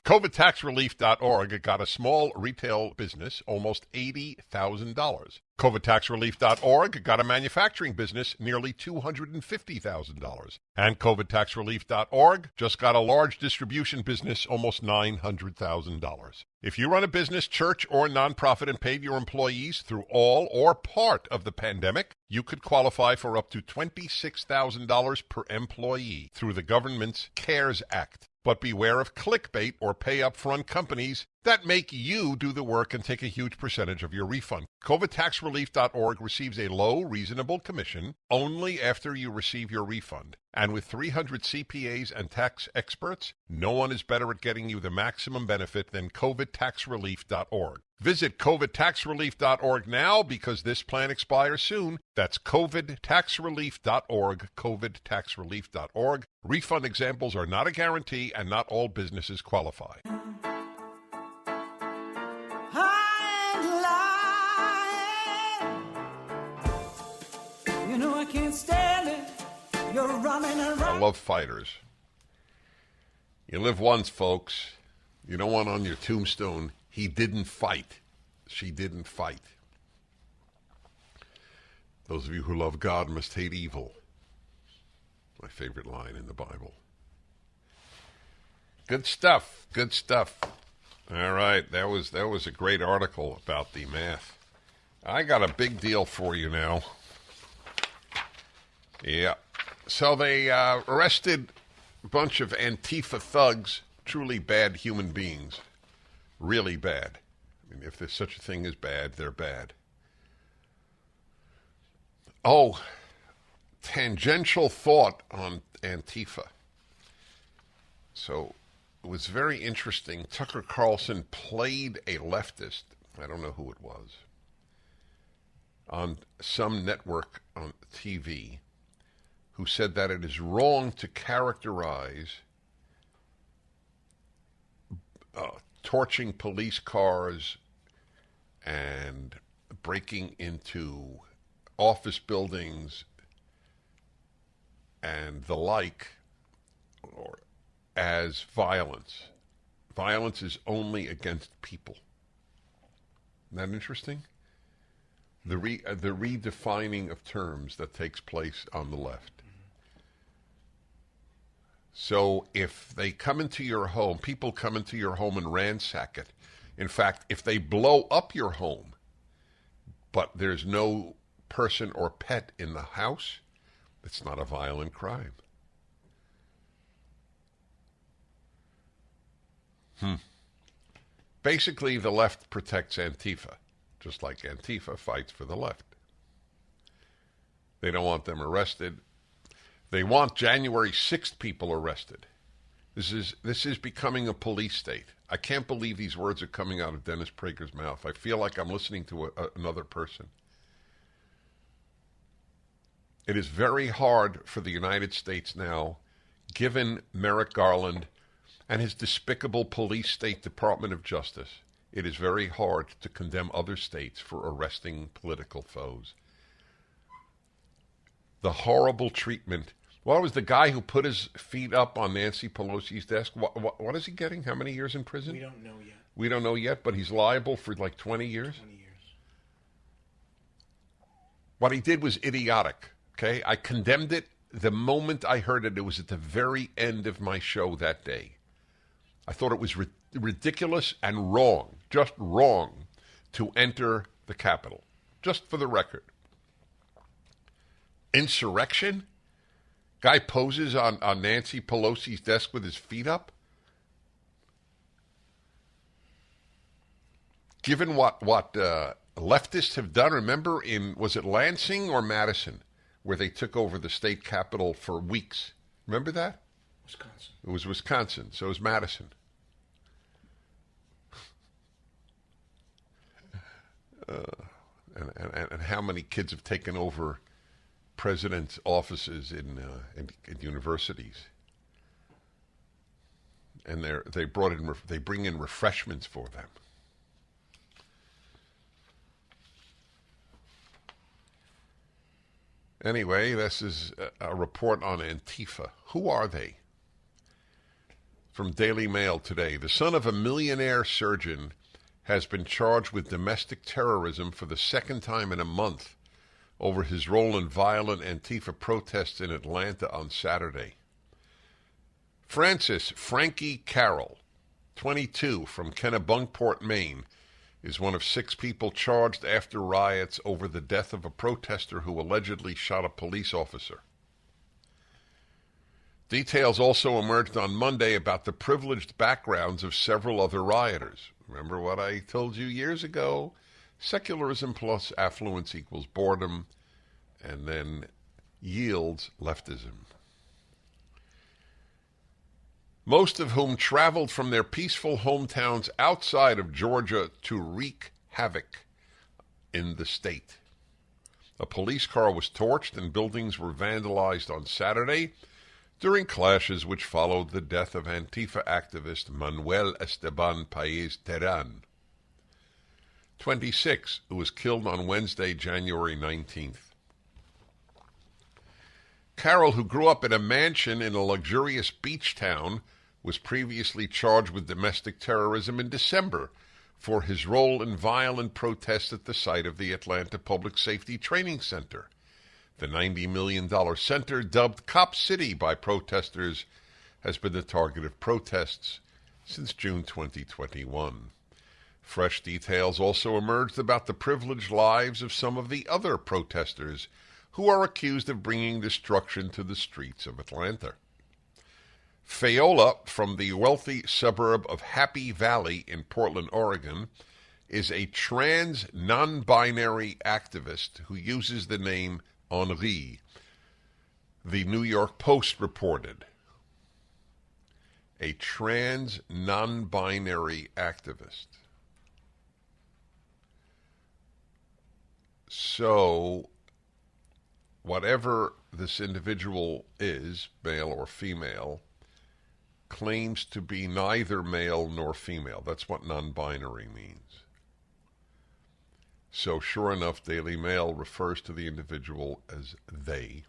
A: COVIDtaxrelief.org got a small retail business almost $80,000. COVIDtaxrelief.org got a manufacturing business nearly $250,000. And COVIDtaxrelief.org just got a large distribution business almost $900,000. If you run a business, church, or nonprofit and paid your employees through all or part of the pandemic, you could qualify for up to $26,000 per employee through the government's CARES Act. But beware of clickbait or pay-up-front companies that make you do the work and take a huge percentage of your refund. COVIDtaxrelief.org receives a low, reasonable commission only after you receive your refund. And with 300 CPAs and tax experts, no one is better at getting you the maximum benefit than COVIDtaxrelief.org. Visit COVIDtaxrelief.org now because this plan expires soon. That's COVIDtaxrelief.org, COVIDtaxrelief.org. Refund examples are not a guarantee and not all businesses qualify.
D: You know I can't stand it. You're running around.
A: I love fighters. You live once, folks. You don't want on your tombstone, he didn't fight. She didn't fight. Those of you who love God must hate evil. My favorite line in the Bible. Good stuff. Good stuff. All right, that was a great article about the math. I got a big deal for you now. Yeah. So they arrested a bunch of AntiFa thugs, truly bad human beings. Really bad. I mean, if there's such a thing as bad, they're bad. Oh, tangential thought on AntiFa. So it was very interesting. Tucker Carlson played a leftist, I don't know who it was, on some network on TV, who said that it is wrong to characterize torching police cars and breaking into office buildings and the like or as violence. Violence is only against people. Isn't that interesting? The redefining of terms that takes place on the left. So if they come into your home, people come into your home and ransack it. In fact, if they blow up your home, but there's no person or pet in the house, it's not a violent crime. Basically, the left protects Antifa, just like Antifa fights for the left. They don't want them arrested. They want January 6th people arrested. This is becoming a police state. I can't believe these words are coming out of Dennis Prager's mouth. I feel like I'm listening to another person. It is very hard for the United States now, given Merrick Garland and his despicable police state Department of Justice. It is very hard to condemn other states for arresting political foes. The horrible treatment. What was the guy who put his feet up on Nancy Pelosi's desk? What is he getting? How many years in prison?
B: We don't know yet.
A: We don't know yet, but he's liable for like 20 years?
B: 20 years.
A: What he did was idiotic, okay? I condemned it the moment I heard it. It was at the very end of my show that day. I thought it was ridiculous and wrong, just wrong, to enter the Capitol, just for the record. Insurrection? Guy poses on Nancy Pelosi's desk with his feet up? Given what leftists have done, remember was it Lansing or Madison, where they took over the state capitol for weeks? Remember that?
B: Wisconsin.
A: It was Wisconsin, so it was Madison. And how many kids have taken over president's offices in universities? And they bring in refreshments for them. Anyway, this is a report on Antifa. Who are they? From Daily Mail today. The son of a millionaire surgeon has been charged with domestic terrorism for the second time in a month over his role in violent Antifa protests in Atlanta on Saturday. Frankie Carroll, 22, from Kennebunkport, Maine, is one of 6 people charged after riots over the death of a protester who allegedly shot a police officer. Details also emerged on Monday about the privileged backgrounds of several other rioters. Remember what I told you years ago? Secularism plus affluence equals boredom, and then yields leftism. Most of whom traveled from their peaceful hometowns outside of Georgia to wreak havoc in the state. A police car was torched and buildings were vandalized on Saturday during clashes which followed the death of Antifa activist Manuel Esteban Paez Terán, 26, who was killed on Wednesday, January 19th. Carroll, who grew up in a mansion in a luxurious beach town, was previously charged with domestic terrorism in December for his role in violent protests at the site of the Atlanta Public Safety Training Center. The $90 million center, dubbed Cop City by protesters, has been the target of protests since June 2021. Fresh details also emerged about the privileged lives of some of the other protesters who are accused of bringing destruction to the streets of Atlanta. Fayola, from the wealthy suburb of Happy Valley in Portland, Oregon, is a trans non-binary activist who uses the name Henri, the New York Post reported. A trans non-binary activist. So, whatever this individual is, male or female, claims to be neither male nor female. That's what non-binary means. So sure enough, Daily Mail refers to the individual as they.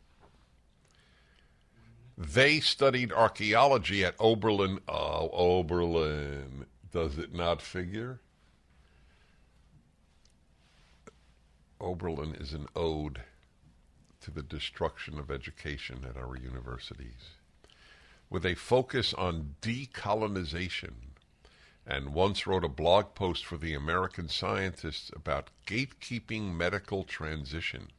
A: They studied archaeology at Oberlin. Oh, Oberlin. Does it not figure? Oberlin is an ode to the destruction of education at our universities, with a focus on decolonization, and once wrote a blog post for the American Scientists about gatekeeping medical transition.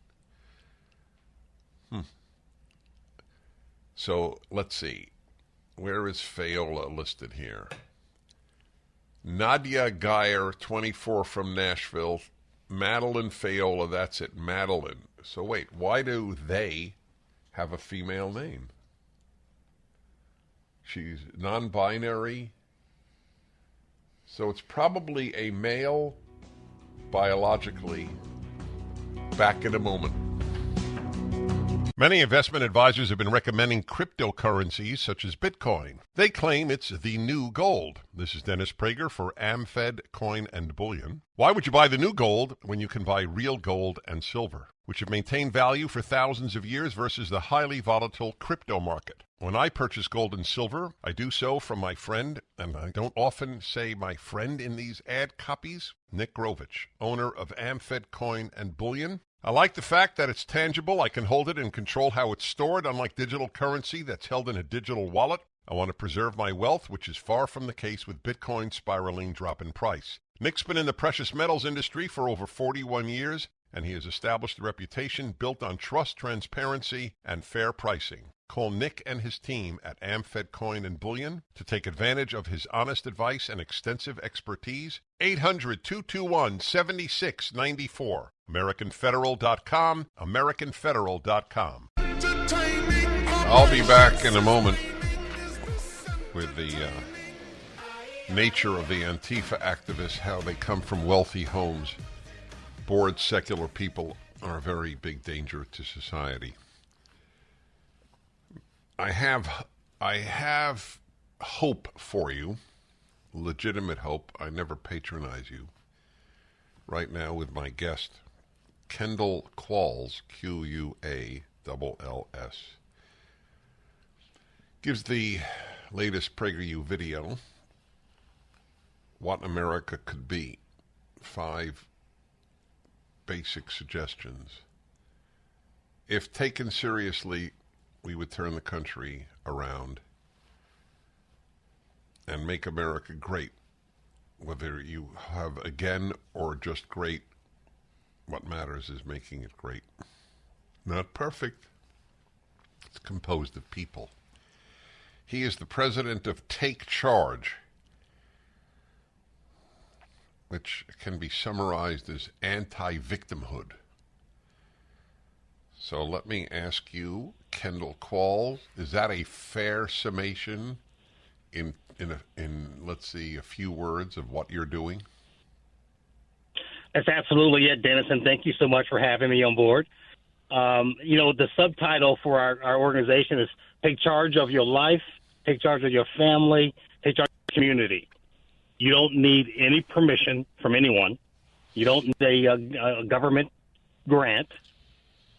A: So let's see. Where is Fayola listed here? Nadia Geyer, 24, from Nashville. Madeline Fayola, that's it, Madeline. So wait, why do they have a female name? She's non-binary. So it's probably a male biologically. Back in a moment. Many investment advisors have been recommending cryptocurrencies such as Bitcoin. They claim it's the new gold. This is Dennis Prager for AmFed Coin and Bullion. Why would you buy the new gold when you can buy real gold and silver, which have maintained value for thousands of years versus the highly volatile crypto market? When I purchase gold and silver, I do so from my friend, and I don't often say my friend in these ad copies, Nick Grovich, owner of AmFed Coin and Bullion. I like the fact that it's tangible. I can hold it and control how it's stored, unlike digital currency that's held in a digital wallet. I want to preserve my wealth, which is far from the case with Bitcoin spiraling drop in price. Nick's been in the precious metals industry for over 41 years, and he has established a reputation built on trust, transparency, and fair pricing. Call Nick and his team at AmFed Coin and Bullion to take advantage of his honest advice and extensive expertise. 800-221-7694. AmericanFederal.com. AmericanFederal.com. I'll be back in a moment with the nature of the Antifa activists, how they come from wealthy homes. Bored secular people are a very big danger to society. I have hope for you, legitimate hope. I never patronize you. Right now with my guest, Kendall Qualls, Qualls, gives the latest PragerU video, What America Could Be. 5 basic suggestions. If taken seriously, we would turn the country around and make America great. Whether you have again or just great, what matters is making it great. Not perfect. It's composed of people. He is the president of Take Charge, which can be summarized as anti-victimhood. So let me ask you, Kendall Qualls, is that a fair summation in let's see, a few words of what you're doing?
E: That's absolutely it, Dennis, and thank you so much for having me on board. The subtitle for our organization is Take Charge of Your Life, Take Charge of Your Family, Take Charge of your community. You don't need any permission from anyone. You don't need a government grant.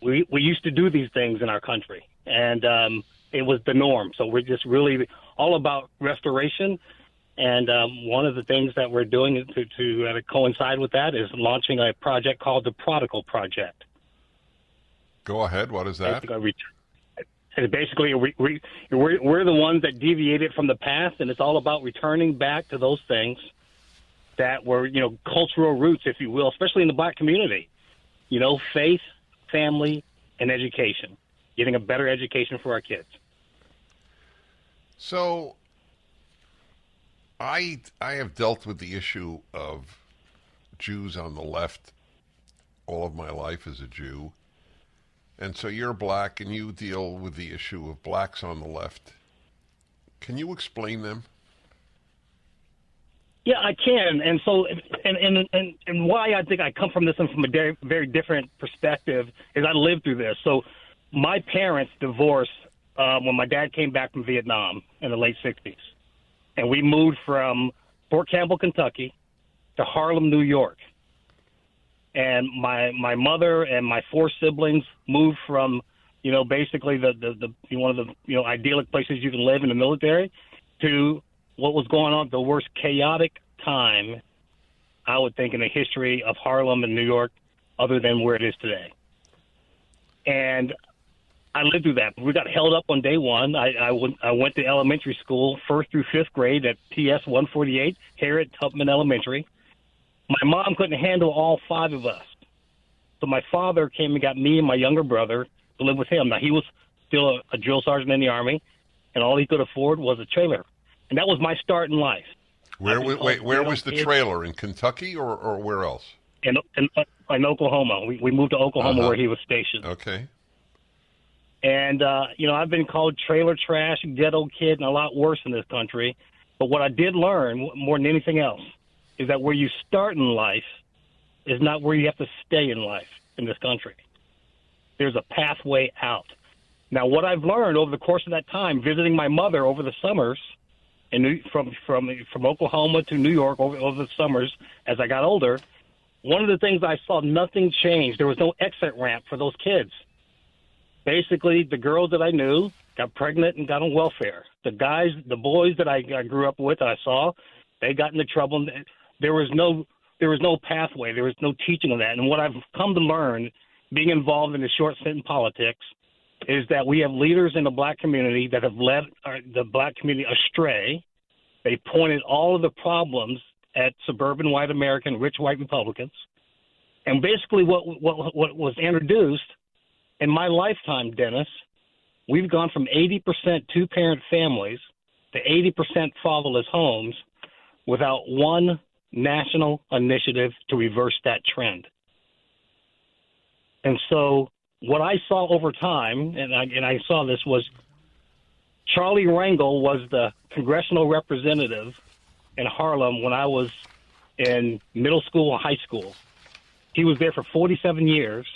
E: We used to do these things in our country, and it was the norm. So we're just really all about restoration. And one of the things that we're doing to coincide with that is launching a project called the Prodigal Project.
A: Go ahead. What is that?
E: Basically, we're the ones that deviated from the past, and it's all about returning back to those things that were, cultural roots, if you will, especially in the black community. Faith, family, and education. Getting a better education for our kids.
A: So, I have dealt with the issue of Jews on the left all of my life as a Jew. And so you're black and you deal with the issue of blacks on the left. Can you explain them?
E: Yeah, I can. And so, and why I think I come from this and from a very, very different perspective is I lived through this. So my parents divorced when my dad came back from Vietnam in the late 60s. And we moved from Fort Campbell, Kentucky to Harlem, New York. And my mother and my 4 siblings moved from, basically the one of the, idyllic places you can live in the military to what was going on, the worst chaotic time, I would think, in the history of Harlem and New York, other than where it is today. And I lived through that. We got held up on day one. I went to elementary school, 1st through 5th grade at TS 148 here at Tubman Elementary. My mom couldn't handle all 5 of us. So my father came and got me and my younger brother to live with him. Now, he was still a drill sergeant in the Army, and all he could afford was a trailer. And that was my start in life.
A: Where was the trailer? In Kentucky or where else?
E: In Oklahoma. We moved to Oklahoma where he was stationed.
A: Okay.
E: And, I've been called trailer trash, ghetto kid, and a lot worse in this country. But what I did learn, more than anything else, is that where you start in life is not where you have to stay in life in this country. There's a pathway out. Now, what I've learned over the course of that time, visiting my mother over the summers, from Oklahoma to New York over the summers as I got older, one of the things I saw, nothing changed. There was no exit ramp for those kids. Basically, the girls that I knew got pregnant and got on welfare. The boys that I grew up with, I saw, they got into trouble. There was no pathway. There was no teaching of that. And what I've come to learn, being involved in the short stint in politics, is that we have leaders in the black community that have led the black community astray. They pointed all of the problems at suburban white American, rich white Republicans. And basically what was introduced in my lifetime, Dennis, we've gone from 80% two-parent families to 80% fatherless homes without one national initiative to reverse that trend. And so what I saw over time, and I saw this, was Charlie Rangel was the congressional representative in Harlem when I was in middle school and high school. He was there for 47 years.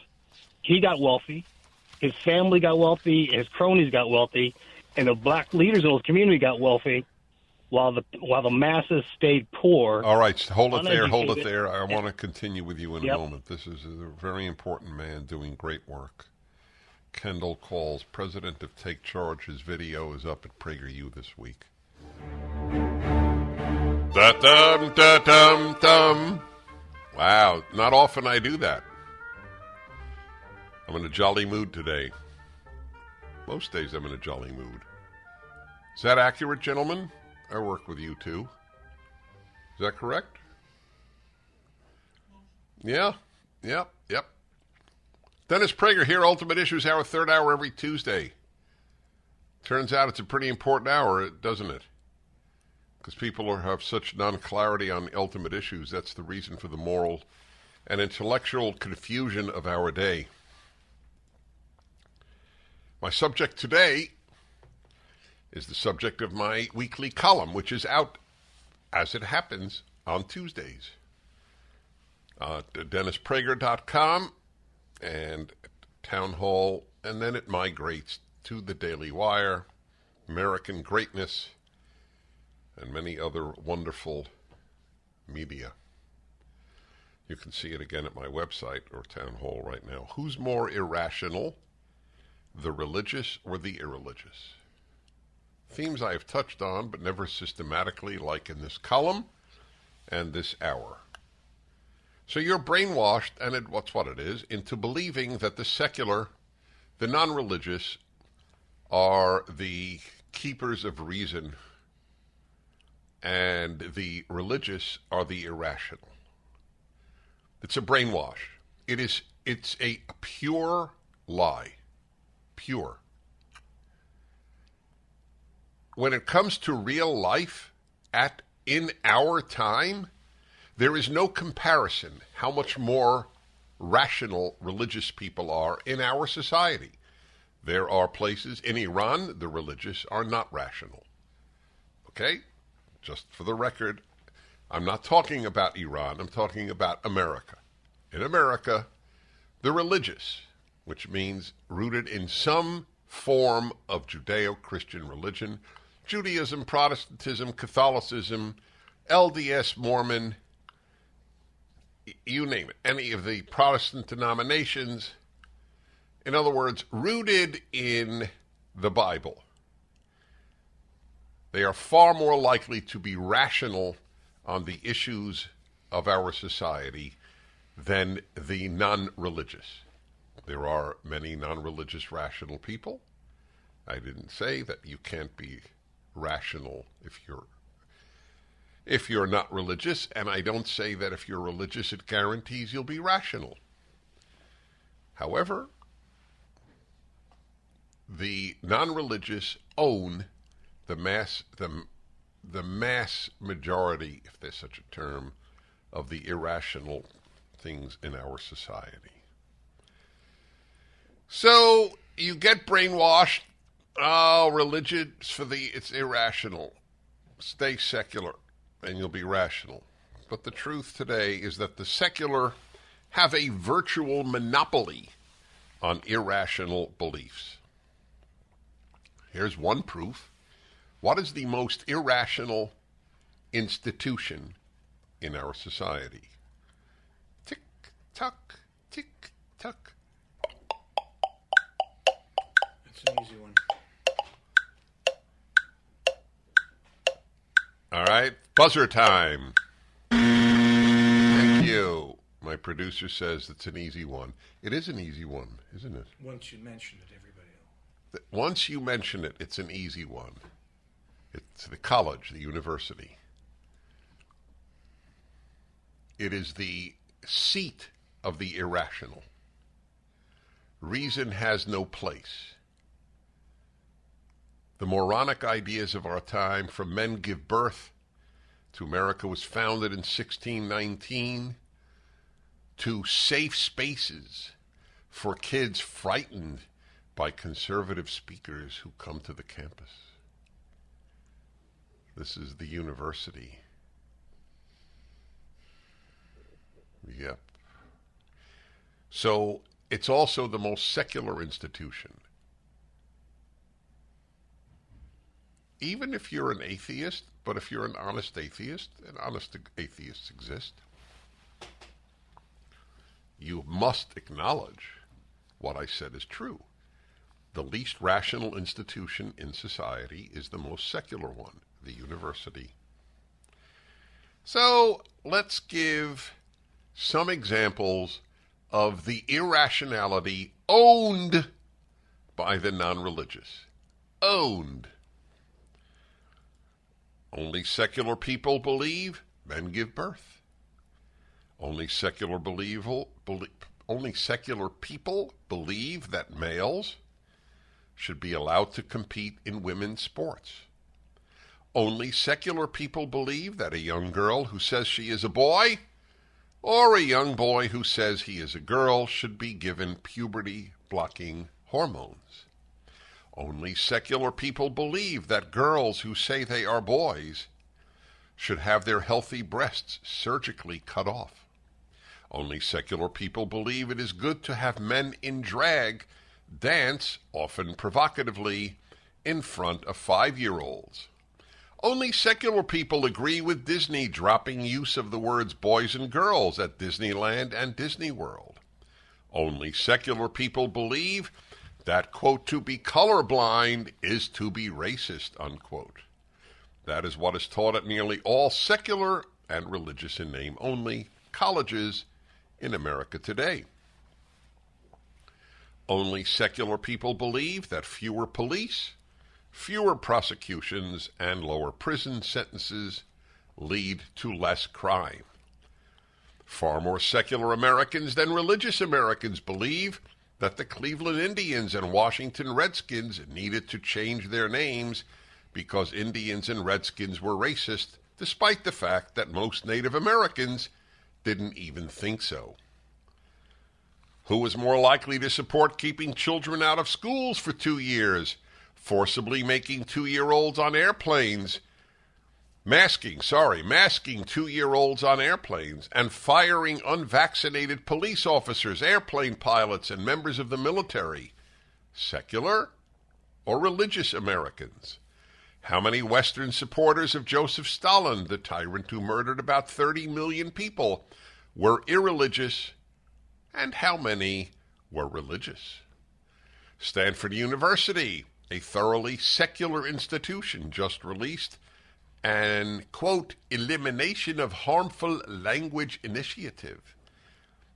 E: He got wealthy. His family got wealthy. His cronies got wealthy. And the black leaders in those community got wealthy while the masses stayed poor.
A: All right, hold it there. I want to continue with you in a moment. This is a very important man doing great work. Kendall Qualls, president of Take Charge. His video is up at PragerU this week. Da-dum, da-dum, dum. Wow, not often I do that. I'm in a jolly mood today. Most days I'm in a jolly mood. Is that accurate, gentlemen? I work with you too. Is that correct? Yeah. Yep. Dennis Prager here, Ultimate Issues Hour, third hour every Tuesday. Turns out it's a pretty important hour, doesn't it? Because people have such non-clarity on ultimate issues. That's the reason for the moral and intellectual confusion of our day. My subject today is the subject of my weekly column, which is out, as it happens, on Tuesdays. DennisPrager.com and Town Hall, and then it migrates to the Daily Wire, American Greatness, and many other wonderful media. You can see it again at my website or Town Hall right now. Who's more irrational, the religious or the irreligious? Themes I have touched on, but never systematically, like in this column and this hour. So you're brainwashed, and what's what it is, into believing that the secular, the non-religious, are the keepers of reason, and the religious are the irrational. It's a brainwash. It's a pure lie. Pure. When it comes to real life, in our time, there is no comparison how much more rational religious people are in our society. There are places in Iran, the religious are not rational. Okay? Just for the record, I'm not talking about Iran, I'm talking about America. In America, the religious, which means rooted in some form of Judeo-Christian religion, Judaism, Protestantism, Catholicism, LDS, Mormon, you name it, any of the Protestant denominations. In other words, rooted in the Bible. They are far more likely to be rational on the issues of our society than the non-religious. There are many non-religious rational people. I didn't say that you can't be rational if you're not religious, and I don't say that if you're religious it guarantees you'll be rational. However, the non-religious own the mass majority, if there's such a term, of the irrational things in our society. So you get brainwashed. Oh, religion it's irrational. Stay secular and you'll be rational. But the truth today is that the secular have a virtual monopoly on irrational beliefs. Here's one proof. What is the most irrational institution in our society? Tick, tock, tick, tock.
B: That's an easy one.
A: All right, buzzer time. Thank you. My producer says it's an easy one. It is an easy one, isn't it?
B: Once you mention it, everybody will.
A: Once you mention it, it's an easy one. It's the college, the university. It is the seat of the irrational. Reason has no place. The moronic ideas of our time, from men give birth to America was founded in 1619, to safe spaces for kids frightened by conservative speakers who come to the campus. This is the university. Yep. So it's also the most secular institution. Even if you're an atheist, but if you're an honest atheist, and honest atheists exist, you must acknowledge what I said is true. The least rational institution in society is the most secular one. the university. So let's give some examples of the irrationality owned by the non-religious. Owned. Only secular people believe men give birth. Only secular people believe that males should be allowed to compete in women's sports. Only secular people believe that a young girl who says she is a boy or a young boy who says he is a girl should be given puberty-blocking hormones. Only secular people believe that girls who say they are boys should have their healthy breasts surgically cut off. Only secular people believe it is good to have men in drag dance, often provocatively, in front of 5-year-olds. Only secular people agree with Disney dropping use of the words boys and girls at Disneyland and Disney World. Only secular people believe that, quote, to be colorblind is to be racist, unquote. That is what is taught at nearly all secular and religious in name only colleges in America today. Only secular people believe that fewer police, fewer prosecutions, and lower prison sentences lead to less crime. Far more secular Americans than religious Americans believe that the Cleveland Indians and Washington Redskins needed to change their names because Indians and Redskins were racist, despite the fact that most Native Americans didn't even think so. Who was more likely to support keeping children out of schools for 2 years, forcibly making 2-year-olds on airplanes, masking 2-year-olds on airplanes, and firing unvaccinated police officers, airplane pilots, and members of the military? Secular or religious Americans? How many Western supporters of Joseph Stalin, the tyrant who murdered about 30 million people, were irreligious, and how many were religious? Stanford University, a thoroughly secular institution, just released an, quote, elimination of harmful language initiative.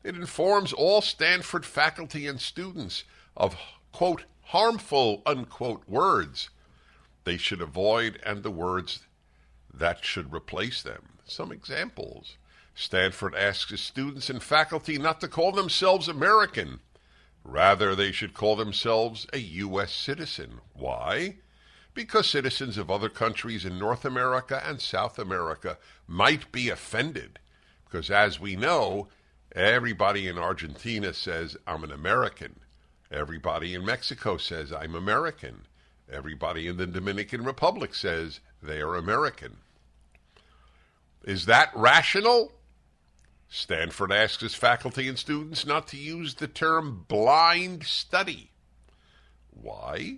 A: It informs all Stanford faculty and students of, quote, harmful, unquote, words they should avoid and the words that should replace them. Some examples. Stanford asks its students and faculty not to call themselves American. Rather, they should call themselves a U.S. citizen. Why? Because citizens of other countries in North America and South America might be offended. Because as we know, everybody in Argentina says, I'm an American. Everybody in Mexico says, I'm American. Everybody in the Dominican Republic says they are American. Is that rational? Stanford asks its faculty and students not to use the term blind study. Why?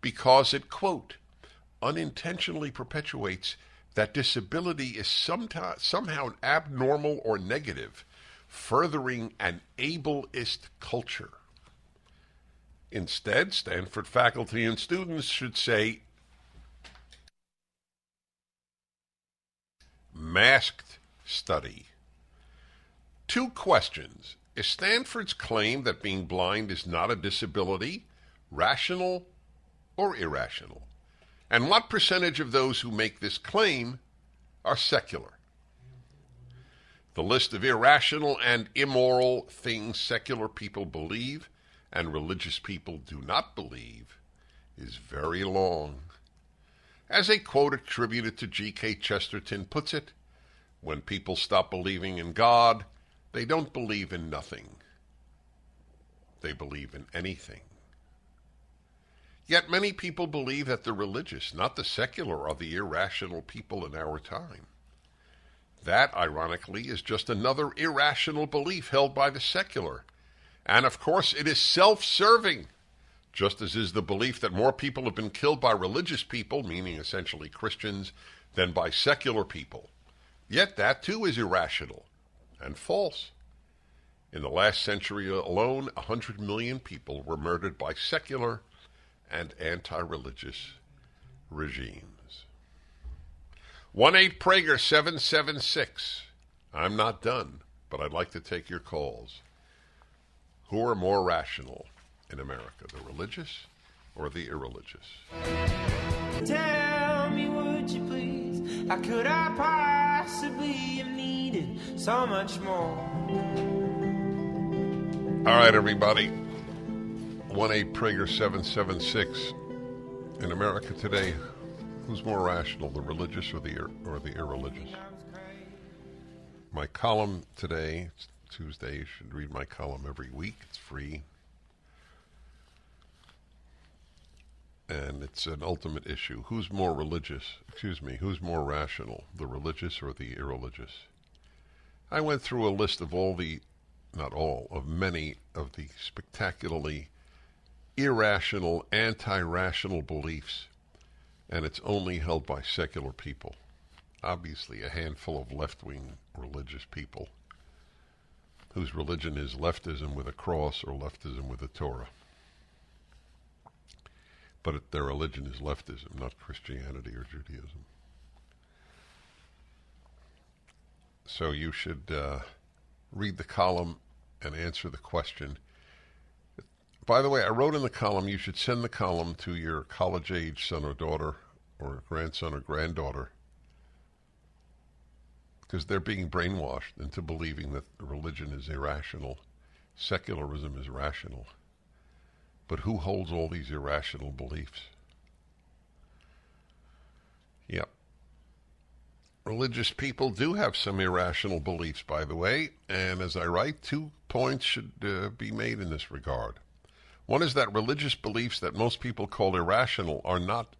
A: Because it, quote, unintentionally perpetuates that disability is somehow abnormal or negative, furthering an ableist culture. Instead, Stanford faculty and students should say masked study. 2 questions. Is Stanford's claim that being blind is not a disability rational or irrational? And what percentage of those who make this claim are secular? The list of irrational and immoral things secular people believe and religious people do not believe is very long. As a quote attributed to G.K. Chesterton puts it, when people stop believing in God, they don't believe in nothing. They believe in anything. Yet many people believe that the religious, not the secular, are the irrational people in our time. That, ironically, is just another irrational belief held by the secular. And, of course, it is self-serving, just as is the belief that more people have been killed by religious people, meaning essentially Christians, than by secular people. Yet that, too, is irrational and false. In the last century alone, 100 million people were murdered by secular and anti-religious regimes. 1-8-PRAGER-776. I'm not done, but I'd like to take your calls. Who are more rational in America, the religious or the irreligious?
D: Tell me, would you please? How could I possibly have needed so much more?
A: All right, everybody. 1-8-PRAGER-776. In America today, who's more rational, the religious or the irreligious? My column today, it's Tuesday, you should read my column every week. It's free. And it's an ultimate issue. Who's more who's more rational, the religious or the irreligious? I went through a list of many of the spectacularly irrational, anti-rational beliefs, and it's only held by secular people. Obviously, a handful of left-wing religious people whose religion is leftism with a cross or leftism with a Torah. But their religion is leftism, not Christianity or Judaism. So you should read the column and answer the question. By the way, I wrote in the column, you should send the column to your college-age son or daughter or grandson or granddaughter, because they're being brainwashed into believing that religion is irrational, secularism is rational. But who holds all these irrational beliefs? Yep. Religious people do have some irrational beliefs, by the way, and as I write, 2 points should be made in this regard. One is that religious beliefs that most people call irrational are not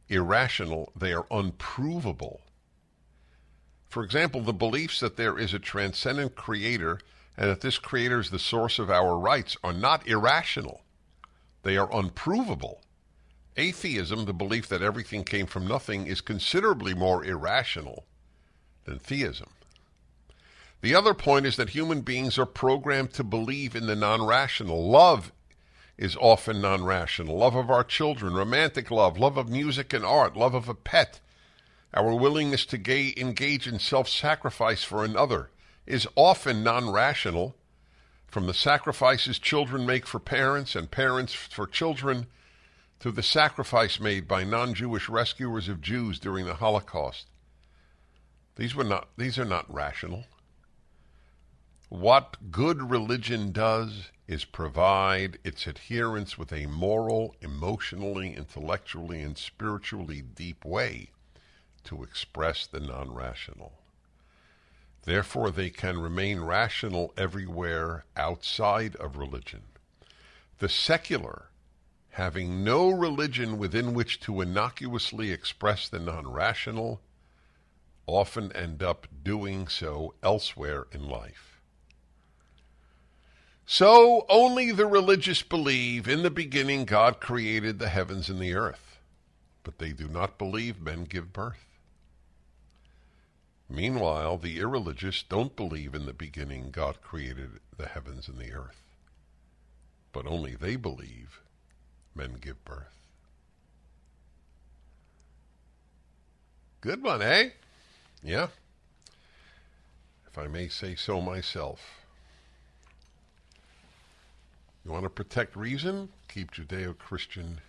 A: irrational, they are unprovable. For example, the beliefs that there is a transcendent creator and that this creator is the source of our rights are not irrational. They are unprovable. Atheism, the belief that everything came from nothing, is considerably more irrational than theism. The other point is that human beings are programmed to believe in the non-rational. Love is often non-rational. Love of our children, romantic love, love of music and art, love of a pet. Our willingness to engage in self-sacrifice for another is often non-rational. From the sacrifices children make for parents and parents for children, to the sacrifice made by non-Jewish rescuers of Jews during the Holocaust. These are not rational. What good religion does is provide its adherents with a moral, emotionally, intellectually, and spiritually deep way to express the non-rational. Therefore, they can remain rational everywhere outside of religion. The secular, having no religion within which to innocuously express the non-rational, often end up doing so elsewhere in life. So, only the religious believe in the beginning God created the heavens and the earth, but they do not believe men give birth. Meanwhile, the irreligious don't believe in the beginning God created the heavens and the earth, but only they believe men give birth. Good one, eh? Yeah. If I may say so myself. You want to protect reason? Keep Judeo-Christian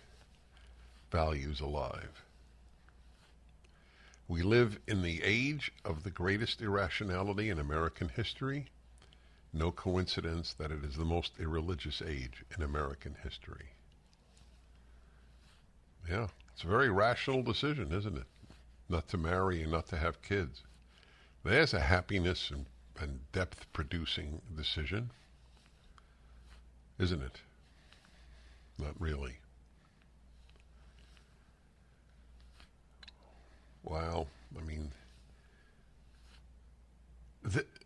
A: values alive. We live in the age of the greatest irrationality in American history. No coincidence that it is the most irreligious age in American history. Yeah, it's a very rational decision, isn't it? Not to marry and not to have kids. There's a happiness and depth-producing decision, isn't it? Not really. Wow, I mean,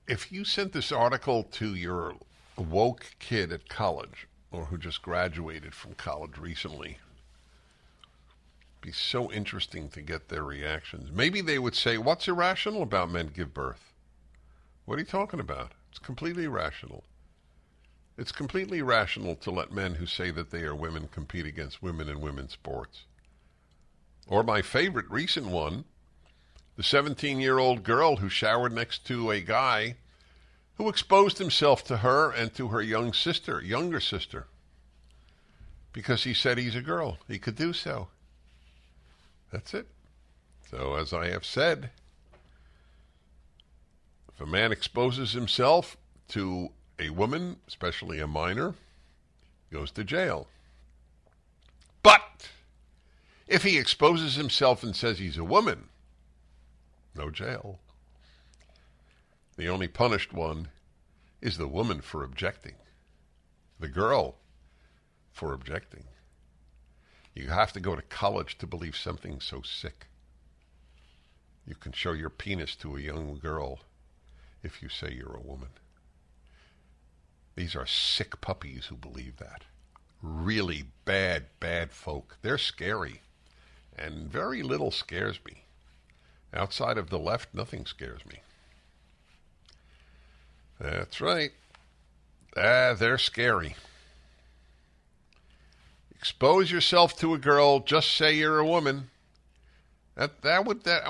A: if you sent this article to your woke kid at college, or who just graduated from college recently, it'd be so interesting to get their reactions. Maybe they would say, what's irrational about men give birth? What are you talking about? It's completely irrational. It's completely irrational to let men who say that they are women compete against women in women's sports. Or my favorite recent one, The 17-year-old girl who showered next to a guy who exposed himself to her and to her younger sister, because he said he's a girl. He could do so. That's it. So, as I have said, if a man exposes himself to a woman, especially a minor, he goes to jail. But if he exposes himself and says he's a woman, no jail. The only punished one is the woman for objecting. The girl for objecting. You have to go to college to believe something so sick. You can show your penis to a young girl if you say you're a woman. These are sick puppies who believe that. Really bad, bad folk. They're scary. And very little scares me. Outside of the left, nothing scares me. That's right. They're scary. Expose yourself to a girl, just say you're a woman. I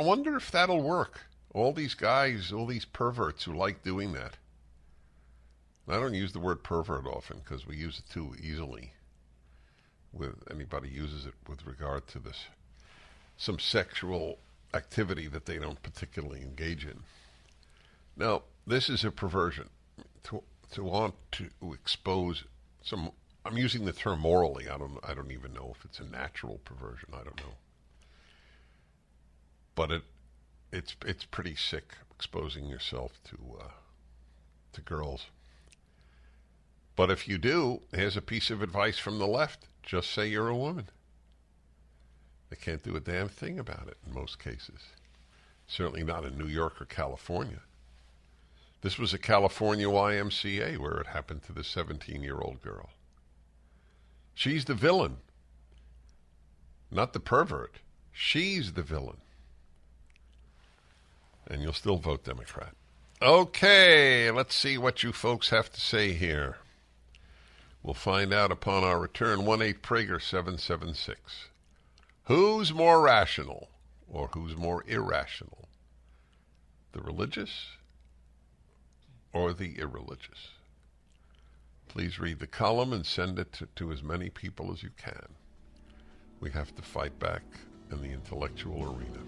A: wonder if that'll work. All these guys, all these perverts who like doing that. I don't use the word pervert often because we use it too easily. Anybody uses it with regard to this, some sexual activity that they don't particularly engage in. Now, this is a perversion. To want to expose some, I'm using the term morally. I don't even know if it's a natural perversion. I don't know. But it's pretty sick exposing yourself to girls. But if you do, here's a piece of advice from the left. Just say you're a woman. They can't do a damn thing about it in most cases. Certainly not in New York or California. This was a California YMCA where it happened to the 17-year-old girl. She's the villain, not the pervert. She's the villain. And you'll still vote Democrat. Okay, let's see what you folks have to say here. We'll find out upon our return. 1-8-PRAGER-776. Who's more rational or who's more irrational? The religious or the irreligious? Please read the column and send it to as many people as you can. We have to fight back in the intellectual arena.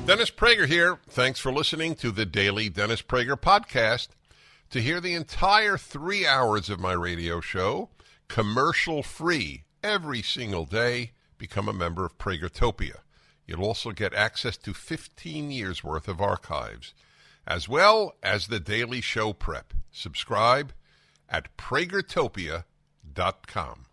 A: Dennis Prager here. Thanks for listening to the Daily Dennis Prager Podcast. To hear the entire 3 hours of my radio show, commercial-free, every single day, become a member of Pragertopia. You'll also get access to 15 years' worth of archives, as well as the daily show prep. Subscribe at pragertopia.com.